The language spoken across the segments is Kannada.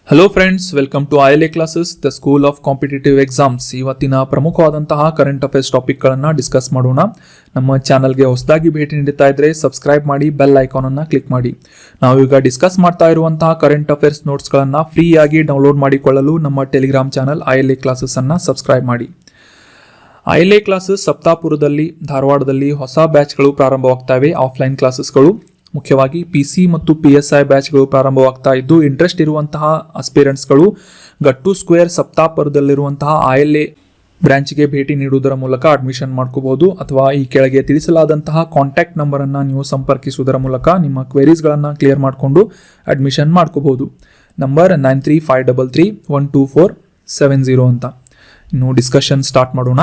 Hello friends, welcome to ILA classes, the school of competitive exams. ಇವತ್ತಿನ ಪ್ರಮುಖವಾದಂತಹ ಕರೆಂಟ್ ಅಫೇರ್ಸ್ ಟಾಪಿಕ್ಗಳನ್ನು ಡಿಸ್ಕಸ್ ಮಾಡೋಣ. ನಮ್ಮ ಚಾನಲ್ಗೆ ಹೊಸದಾಗಿ ಭೇಟಿ ನೀಡುತ್ತಾ ಇದ್ದರೆ ಸಬ್ಸ್ಕ್ರೈಬ್ ಮಾಡಿ, ಬೆಲ್ ಐಕಾನನ್ನು ಕ್ಲಿಕ್ ಮಾಡಿ. ನಾವು ಈಗ ಡಿಸ್ಕಸ್ ಮಾಡ್ತಾ ಇರುವಂತಹ ಕರೆಂಟ್ ಅಫೇರ್ಸ್ ನೋಟ್ಸ್ಗಳನ್ನು ಫ್ರೀಯಾಗಿ ಡೌನ್ಲೋಡ್ ಮಾಡಿಕೊಳ್ಳಲು ನಮ್ಮ ಟೆಲಿಗ್ರಾಮ್ ಚಾನಲ್ ILA ಕ್ಲಾಸಸ್ಸನ್ನು ಸಬ್ಸ್ಕ್ರೈಬ್ ಮಾಡಿ. ILA ಕ್ಲಾಸಸ್ ಸಪ್ತಾಪುರದಲ್ಲಿ, ಧಾರವಾಡದಲ್ಲಿ ಹೊಸ ಬ್ಯಾಚ್ಗಳು ಪ್ರಾರಂಭವಾಗ್ತವೆ. ಆಫ್ಲೈನ್ ಕ್ಲಾಸಸ್ಗಳು ಮುಖ್ಯವಾಗಿ PC ಮತ್ತು PSI ಬ್ಯಾಚ್ಗಳು ಪ್ರಾರಂಭವಾಗ್ತಾ ಇದ್ದು, ಇಂಟ್ರೆಸ್ಟ್ ಇರುವಂತಹ ಅಸ್ಪಿರೆಂಟ್ಸ್ಗಳು ಗಟ್ಟು ಸ್ಕ್ವೇರ್ ಸಪ್ತಾಪುರದಲ್ಲಿರುವಂತಹ ILA ಬ್ರಾಂಚ್ಗೆ ಭೇಟಿ ನೀಡುವುದರ ಮೂಲಕ ಅಡ್ಮಿಷನ್ ಮಾಡ್ಕೋಬಹುದು. ಅಥವಾ ಈ ಕೆಳಗೆ ತಿಳಿಸಲಾದಂತಹ ಕಾಂಟ್ಯಾಕ್ಟ್ ನಂಬರನ್ನು ನೀವು ಸಂಪರ್ಕಿಸುವುದರ ಮೂಲಕ ನಿಮ್ಮ ಕ್ವೆರೀಸ್ಗಳನ್ನು ಕ್ಲಿಯರ್ ಮಾಡಿಕೊಂಡು ಅಡ್ಮಿಷನ್ ಮಾಡ್ಕೋಬಹುದು. ನಂಬರ್ 9353312470 ಅಂತ. ಇನ್ನು ಡಿಸ್ಕಷನ್ ಸ್ಟಾರ್ಟ್ ಮಾಡೋಣ.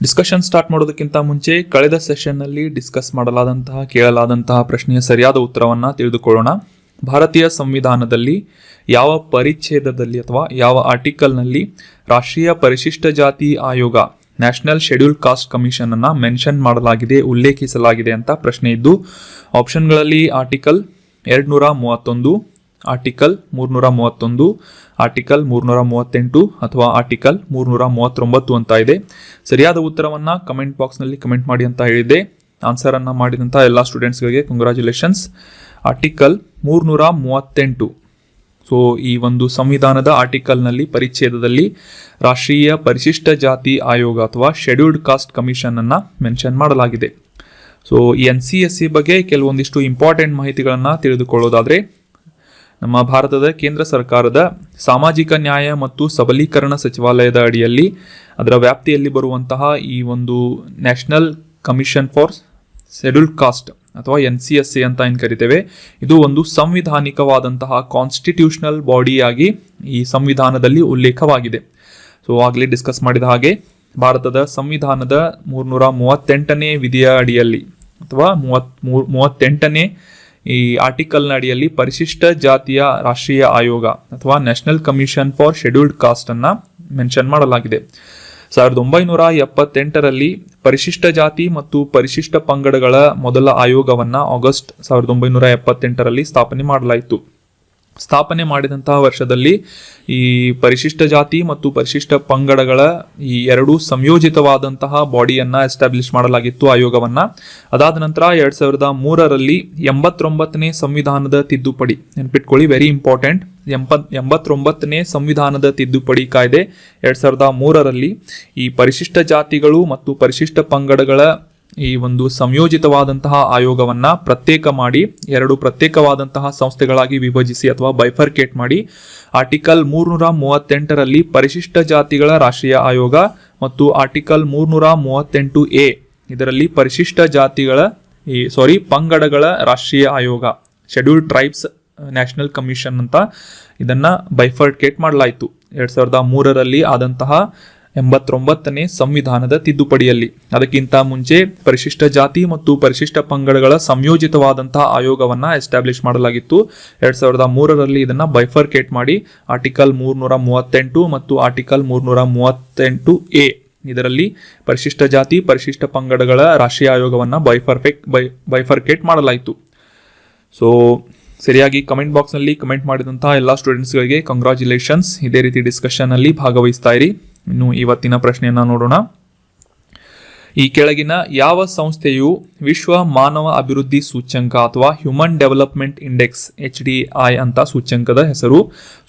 ಡಿಸ್ಕಷನ್ ಸ್ಟಾರ್ಟ್ ಮಾಡೋದಕ್ಕಿಂತ ಮುಂಚೆ ಕಳೆದ ಸೆಷನ್ನಲ್ಲಿ ಡಿಸ್ಕಸ್ ಮಾಡಲಾದಂತಹ ಕೇಳಲಾದಂತಹ ಪ್ರಶ್ನೆಯ ಸರಿಯಾದ ಉತ್ತರವನ್ನು ತಿಳಿದುಕೊಳ್ಳೋಣ. ಭಾರತೀಯ ಸಂವಿಧಾನದಲ್ಲಿ ಯಾವ ಪರಿಚ್ಛೇದದಲ್ಲಿ ಅಥವಾ ಯಾವ ಆರ್ಟಿಕಲ್ನಲ್ಲಿ ರಾಷ್ಟ್ರೀಯ ಪರಿಶಿಷ್ಟ ಜಾತಿ ಆಯೋಗ ನ್ಯಾಷನಲ್ ಶೆಡ್ಯೂಲ್ ಕಾಸ್ಟ್ ಕಮಿಷನ್ ಅನ್ನು ಮೆನ್ಷನ್ ಮಾಡಲಾಗಿದೆ, ಉಲ್ಲೇಖಿಸಲಾಗಿದೆ ಅಂತ ಪ್ರಶ್ನೆ ಇದ್ದು, ಆಪ್ಷನ್ಗಳಲ್ಲಿ ಆರ್ಟಿಕಲ್ 231, ಆರ್ಟಿಕಲ್ 331, ಆರ್ಟಿಕಲ್ 338 ಅಥವಾ ಆರ್ಟಿಕಲ್ 339 ಅಂತ ಇದೆ. ಸರಿಯಾದ ಉತ್ತರವನ್ನು ಕಮೆಂಟ್ ಬಾಕ್ಸ್ನಲ್ಲಿ ಕಮೆಂಟ್ ಮಾಡಿ ಅಂತ ಹೇಳಿದ್ದೆ. ಆನ್ಸರನ್ನು ಮಾಡಿದಂಥ ಎಲ್ಲ ಸ್ಟೂಡೆಂಟ್ಸ್ಗಳಿಗೆ ಕಂಗ್ರ್ಯಾಚುಲೇಷನ್ಸ್. ಆರ್ಟಿಕಲ್ 338. ಸೊ ಈ ಒಂದು ಸಂವಿಧಾನದ ಆರ್ಟಿಕಲ್ನಲ್ಲಿ ಪರಿಚ್ಛೇದದಲ್ಲಿ ರಾಷ್ಟ್ರೀಯ ಪರಿಶಿಷ್ಟ ಜಾತಿ ಆಯೋಗ ಅಥವಾ ಶೆಡ್ಯೂಲ್ಡ್ ಕಾಸ್ಟ್ ಕಮಿಷನ್ ಅನ್ನು ಮೆನ್ಷನ್ ಮಾಡಲಾಗಿದೆ. ಸೊ NCSC ಬಗ್ಗೆ ಕೆಲವೊಂದಿಷ್ಟು ಇಂಪಾರ್ಟೆಂಟ್ ಮಾಹಿತಿಗಳನ್ನು ತಿಳಿದುಕೊಳ್ಳೋದಾದರೆ, ನಮ್ಮ ಭಾರತದ ಕೇಂದ್ರ ಸರ್ಕಾರದ ಸಾಮಾಜಿಕ ನ್ಯಾಯ ಮತ್ತು ಸಬಲೀಕರಣ ಸಚಿವಾಲಯದ ಅಡಿಯಲ್ಲಿ ಅದರ ವ್ಯಾಪ್ತಿಯಲ್ಲಿ ಬರುವಂತಹ ಈ ಒಂದು national commission for scheduled cost ಅಥವಾ NCSC ಅಂತ ಏನು ಕರಿತೇವೆ, ಇದು ಒಂದು ಸಂವಿಧಾನಿಕವಾದಂತಹ ಕಾನ್ಸ್ಟಿಟ್ಯೂಷನಲ್ ಬಾಡಿಯಾಗಿ ಈ ಸಂವಿಧಾನದಲ್ಲಿ ಉಲ್ಲೇಖವಾಗಿದೆ. ಸೊ ಆಗಲೇ ಡಿಸ್ಕಸ್ ಮಾಡಿದ ಹಾಗೆ ಭಾರತದ ಸಂವಿಧಾನದ 338ನೇ ವಿಧಿಯ ಅಡಿಯಲ್ಲಿ ಅಥವಾ 38ನೇ ಈ ಆರ್ಟಿಕಲ್ನ ಅಡಿಯಲ್ಲಿ ಪರಿಶಿಷ್ಟ ಜಾತಿಯ ರಾಷ್ಟ್ರೀಯ ಆಯೋಗ ಅಥವಾ national commission for scheduled cost ಅನ್ನ ಮೆನ್ಷನ್ ಮಾಡಲಾಗಿದೆ. 1978ರಲ್ಲಿ ಪರಿಶಿಷ್ಟ ಜಾತಿ ಮತ್ತು ಪರಿಶಿಷ್ಟ ಪಂಗಡಗಳ ಮೊದಲ ಆಯೋಗವನ್ನ ಆಗಸ್ಟ್ 1978ರಲ್ಲಿ ಸ್ಥಾಪನೆ ಮಾಡಲಾಯಿತು. ಸ್ಥಾಪನೆ ಮಾಡಿದಂತಹ ವರ್ಷದಲ್ಲಿ ಈ ಪರಿಶಿಷ್ಟ ಜಾತಿ ಮತ್ತು ಪರಿಶಿಷ್ಟ ಪಂಗಡಗಳ ಈ ಎರಡೂ ಸಂಯೋಜಿತವಾದಂತಹ ಬಾಡಿಯನ್ನ ಎಸ್ಟಾಬ್ಲಿಷ್ ಮಾಡಲಾಗಿತ್ತು, ಆಯೋಗವನ್ನ. ಅದಾದ ನಂತರ 2003ರಲ್ಲಿ 89ನೇ ಸಂವಿಧಾನದ ತಿದ್ದುಪಡಿ, ನೆನಪಿಟ್ಕೊಳ್ಳಿ, ವೆರಿ ಇಂಪಾರ್ಟೆಂಟ್, 89ನೇ ಸಂವಿಧಾನದ ತಿದ್ದುಪಡಿ ಕಾಯ್ದೆ 2003ರಲ್ಲಿ ಈ ಪರಿಶಿಷ್ಟ ಜಾತಿಗಳು ಮತ್ತು ಪರಿಶಿಷ್ಟ ಪಂಗಡಗಳ ಈ ಒಂದು ಸಂಯೋಜಿತವಾದಂತಹ ಆಯೋಗವನ್ನ ಪ್ರತ್ಯೇಕ ಮಾಡಿ ಎರಡು ಪ್ರತ್ಯೇಕವಾದಂತಹ ಸಂಸ್ಥೆಗಳಾಗಿ ವಿಭಜಿಸಿ ಅಥವಾ ಬೈಫರ್ಕೇಟ್ ಮಾಡಿ ಆರ್ಟಿಕಲ್ 338ರಲ್ಲಿ ಪರಿಶಿಷ್ಟ ಜಾತಿಗಳ ರಾಷ್ಟ್ರೀಯ ಆಯೋಗ ಮತ್ತು ಆರ್ಟಿಕಲ್ 338A ಇದರಲ್ಲಿ ಪರಿಶಿಷ್ಟ ಜಾತಿಗಳ ಪಂಗಡಗಳ ರಾಷ್ಟ್ರೀಯ ಆಯೋಗ, ಶೆಡ್ಯೂಲ್ಡ್ ಟ್ರೈಬ್ಸ್ ನ್ಯಾಷನಲ್ ಕಮಿಷನ್ ಅಂತ ಇದನ್ನ ಬೈಫರ್ಕೇಟ್ ಮಾಡಲಾಯಿತು 2003ರಲ್ಲಿ ಆದಂತಹ 89ನೇ ಸಂವಿಧಾನದ ತಿದ್ದುಪಡಿಯಲ್ಲಿ. ಅದಕ್ಕಿಂತ ಮುಂಚೆ ಪರಿಶಿಷ್ಟ ಜಾತಿ ಮತ್ತು ಪರಿಶಿಷ್ಟ ಪಂಗಡಗಳ ಸಂಯೋಜಿತವಾದಂತಹ ಆಯೋಗವನ್ನ ಎಸ್ಟಾಬ್ಲಿಷ್ ಮಾಡಲಾಗಿತ್ತು. 2003ರಲ್ಲಿ ಇದನ್ನ ಬೈಫರ್ಕೇಟ್ ಮಾಡಿ ಆರ್ಟಿಕಲ್ 338 ಮತ್ತು ಆರ್ಟಿಕಲ್ 338A ಇದರಲ್ಲಿ ಪರಿಶಿಷ್ಟ ಜಾತಿ ಪರಿಶಿಷ್ಟ ಪಂಗಡಗಳ ರಾಷ್ಟ್ರೀಯ ಆಯೋಗವನ್ನ ಬೈಫರ್ಕೇಟ್ ಮಾಡಲಾಯಿತು. ಸೊ ಸರಿಯಾಗಿ ಕಮೆಂಟ್ ಬಾಕ್ಸ್ನಲ್ಲಿ ಕಮೆಂಟ್ ಮಾಡಿದಂತಹ ಎಲ್ಲ ಸ್ಟೂಡೆಂಟ್ಸ್ಗಳಿಗೆ ಕಂಗ್ರ್ಯಾಚುಲೇಷನ್ಸ್. ಇದೇ ರೀತಿ ಡಿಸ್ಕಷನ್ನಲ್ಲಿ ಭಾಗವಹಿಸ್ತಾ ಇರಿ. ಇನ್ನು ಇವತ್ತಿನ ಪ್ರಶ್ನೆಯನ್ನು ನೋಡೋಣ. ಈ ಕೆಳಗಿನ ಯಾವ ಸಂಸ್ಥೆಯು ವಿಶ್ವ ಮಾನವ ಅಭಿವೃದ್ಧಿ ಸೂಚ್ಯಂಕ ಅಥವಾ ಹ್ಯೂಮನ್ ಡೆವಲಪ್ಮೆಂಟ್ ಇಂಡೆಕ್ಸ್ HDI ಅಂತ ಸೂಚ್ಯಂಕದ ಹೆಸರು.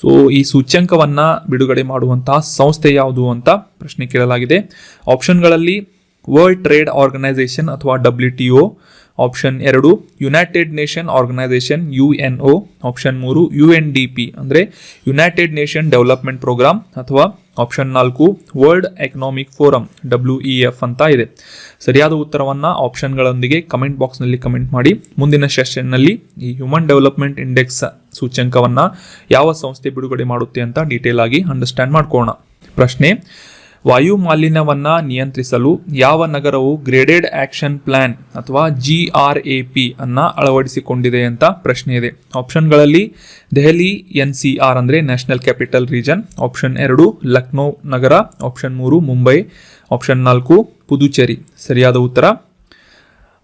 ಸೊ ಈ ಸೂಚ್ಯಂಕವನ್ನ ಬಿಡುಗಡೆ ಮಾಡುವಂತಹ ಸಂಸ್ಥೆ ಯಾವುದು ಅಂತ ಪ್ರಶ್ನೆ ಕೇಳಲಾಗಿದೆ. ಆಪ್ಷನ್ಗಳಲ್ಲಿ ವರ್ಲ್ಡ್ ಟ್ರೇಡ್ ಆರ್ಗನೈಸೇಷನ್ ಅಥವಾ WTO, option 2 United Nation Organization UNO, option 3 UNDP ಅಂದರೆ ಯುನೈಟೆಡ್ ನೇಷನ್ ಡೆವಲಪ್ಮೆಂಟ್ ಪ್ರೋಗ್ರಾಮ್, ಅಥವಾ option 4 World Economic Forum WEF ಅಂತ ಇದೆ. ಸರಿಯಾದ ಉತ್ತರವನ್ನ ಆಪ್ಷನ್ಗಳೊಂದಿಗೆ ಕಮೆಂಟ್ ಬಾಕ್ಸ್ನಲ್ಲಿ ಕಮೆಂಟ್ ಮಾಡಿ. ಮುಂದಿನ ಸೆಷನ್ನಲ್ಲಿ ಈ ಹ್ಯೂಮನ್ ಡೆವಲಪ್ಮೆಂಟ್ ಇಂಡೆಕ್ಸ್ ಸೂಚ್ಯಂಕವನ್ನ ಯಾವ ಸಂಸ್ಥೆ ಬಿಡುಗಡೆ ಮಾಡುತ್ತೆ ಅಂತ ಡೀಟೇಲ್ ಆಗಿ ಅಂಡರ್ಸ್ಟ್ಯಾಂಡ್ ಮಾಡ್ಕೊಳ್ಳೋಣ. ಪ್ರಶ್ನೆ: ವಾಯು ಮಾಲಿನ್ಯವನ್ನ ನಿಯಂತ್ರಿಸಲು ಯಾವ ನಗರವು ಗ್ರೇಡೆಡ್ ಆಕ್ಷನ್ ಪ್ಲಾನ್ ಅಥವಾ GRAP ಅನ್ನ ಅಳವಡಿಸಿಕೊಂಡಿದೆ ಅಂತ ಪ್ರಶ್ನೆ ಇದೆ. ಆಪ್ಷನ್ಗಳಲ್ಲಿ ದೆಹಲಿ NCR ಅಂದ್ರೆ national capital region, option 2 Lucknow ನಗರ, ಆಪ್ಷನ್ 3 ಮುಂಬೈ, ಆಪ್ಷನ್ 4 ಪುದುಚೇರಿ. ಸರಿಯಾದ ಉತ್ತರ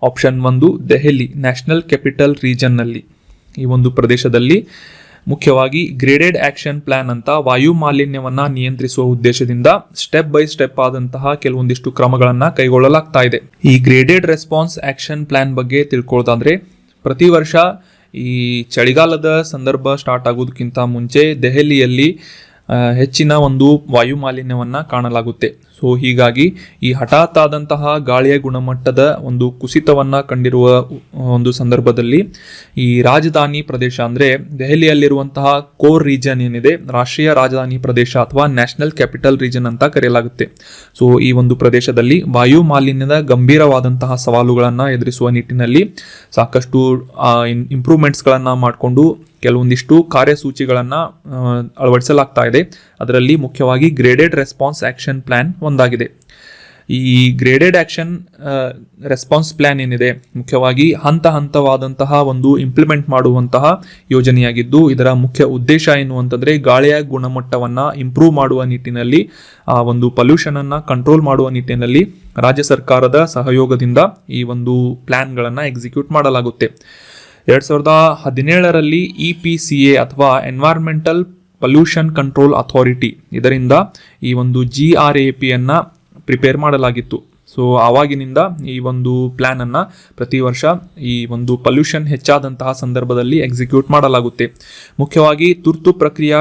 option 1 Delhi national capital region ನಲ್ಲಿ. ಈ ಒಂದು ಪ್ರದೇಶದಲ್ಲಿ ಮುಖ್ಯವಾಗಿ ಗ್ರೇಡೆಡ್ ಆಕ್ಷನ್ ಪ್ಲಾನ್ ಅಂತ ವಾಯು ಮಾಲಿನ್ಯವನ್ನ ನಿಯಂತ್ರಿಸುವ ಉದ್ದೇಶದಿಂದ ಸ್ಟೆಪ್ ಬೈ ಸ್ಟೆಪ್ ಆದಂತಹ ಕೆಲವೊಂದಿಷ್ಟು ಕ್ರಮಗಳನ್ನ ಕೈಗೊಳ್ಳಲಾಗ್ತಾ ಇದೆ. ಈ ಗ್ರೇಡೆಡ್ ರೆಸ್ಪಾನ್ಸ್ ಆಕ್ಷನ್ ಪ್ಲಾನ್ ಬಗ್ಗೆ ತಿಳ್ಕೊಳ್ಳೋದಾದ್ರೆ, ಪ್ರತಿ ವರ್ಷ ಈ ಚಳಿಗಾಲದ ಸಂದರ್ಭ ಸ್ಟಾರ್ಟ್ ಆಗೋದಕ್ಕಿಂತ ಮುಂಚೆ ದೆಹಲಿಯಲ್ಲಿ ಹೆಚ್ಚಿನ ಒಂದು ವಾಯು ಮಾಲಿನ್ಯವನ್ನ ಕಾಣಲಾಗುತ್ತೆ. ಸೊ ಹೀಗಾಗಿ ಈ ಹಠಾತ್ ಆದಂತಹ ಗಾಳಿಯ ಗುಣಮಟ್ಟದ ಒಂದು ಕುಸಿತವನ್ನ ಕಂಡಿರುವ ಒಂದು ಸಂದರ್ಭದಲ್ಲಿ ಈ ರಾಜಧಾನಿ ಪ್ರದೇಶ ಅಂದ್ರೆ ದೆಹಲಿಯಲ್ಲಿರುವಂತಹ ಕೋರ್ ರೀಜನ್ ಏನಿದೆ, ರಾಷ್ಟ್ರೀಯ ರಾಜಧಾನಿ ಪ್ರದೇಶ ಅಥವಾ ನ್ಯಾಷನಲ್ ಕ್ಯಾಪಿಟಲ್ ರೀಜನ್ ಅಂತ ಕರೆಯಲಾಗುತ್ತೆ. ಸೊ ಈ ಒಂದು ಪ್ರದೇಶದಲ್ಲಿ ವಾಯು ಮಾಲಿನ್ಯದ ಗಂಭೀರವಾದಂತಹ ಸವಾಲುಗಳನ್ನ ಎದುರಿಸುವ ನಿಟ್ಟಿನಲ್ಲಿ ಸಾಕಷ್ಟು ಇಂಪ್ರೂವ್ಮೆಂಟ್ಸ್ಗಳನ್ನ ಮಾಡಿಕೊಂಡು ಕೆಲವೊಂದಿಷ್ಟು ಕಾರ್ಯಸೂಚಿಗಳನ್ನ ಅಳವಡಿಸಲಾಗ್ತಾ ಇದೆ. ಅದರಲ್ಲಿ ಮುಖ್ಯವಾಗಿ ಗ್ರೇಡೆಡ್ ರೆಸ್ಪಾನ್ಸ್ ಆಕ್ಷನ್ ಪ್ಲಾನ್ ಒಂದಾಗಿದೆ. ಈ ಗ್ರೇಡೆಡ್ ಆಕ್ಷನ್ ರೆಸ್ಪಾನ್ಸ್ ಪ್ಲಾನ್ ಏನಿದೆ ಮುಖ್ಯವಾಗಿ ಹಂತವಾದಂತಹ ಒಂದು ಇಂಪ್ಲಿಮೆಂಟ್ ಮಾಡುವಂತಹ ಯೋಜನೆಯಾಗಿದ್ದು, ಇದರ ಮುಖ್ಯ ಉದ್ದೇಶ ಏನು ಅಂತಂದ್ರೆ ಗಾಳಿಯ ಗುಣಮಟ್ಟವನ್ನ ಇಂಪ್ರೂವ್ ಮಾಡುವ ನಿಟ್ಟಿನಲ್ಲಿ, ಆ ಒಂದು ಪೊಲ್ಯೂಷನ್ ಅನ್ನ ಕಂಟ್ರೋಲ್ ಮಾಡುವ ನಿಟ್ಟಿನಲ್ಲಿ ರಾಜ್ಯ ಸರ್ಕಾರದ ಸಹಯೋಗದಿಂದ ಈ ಒಂದು ಪ್ಲಾನ್ಗಳನ್ನ ಎಕ್ಸಿಕ್ಯೂಟ್ ಮಾಡಲಾಗುತ್ತೆ. 2017ರಲ್ಲಿ EPCA ಅಥವಾ ಎನ್ವೈರ್ಮೆಂಟಲ್ ಪೊಲ್ಯೂಷನ್ ಕಂಟ್ರೋಲ್ ಅಥಾರಿಟಿ, ಇದರಿಂದ ಈ ಒಂದು GRAP ಅನ್ನ ಪ್ರಿಪೇರ್ ಮಾಡಲಾಗಿತ್ತು. ಸೊ ಆವಾಗಿನಿಂದ ಈ ಒಂದು ಪ್ಲಾನ್ ಅನ್ನ ಪ್ರತಿ ವರ್ಷ ಈ ಒಂದು ಪೊಲ್ಯೂಷನ್ ಹೆಚ್ಚಾದಂತಹ ಸಂದರ್ಭದಲ್ಲಿ ಎಕ್ಸಿಕ್ಯೂಟ್ ಮಾಡಲಾಗುತ್ತೆ. ಮುಖ್ಯವಾಗಿ ತುರ್ತು ಪ್ರಕ್ರಿಯಾ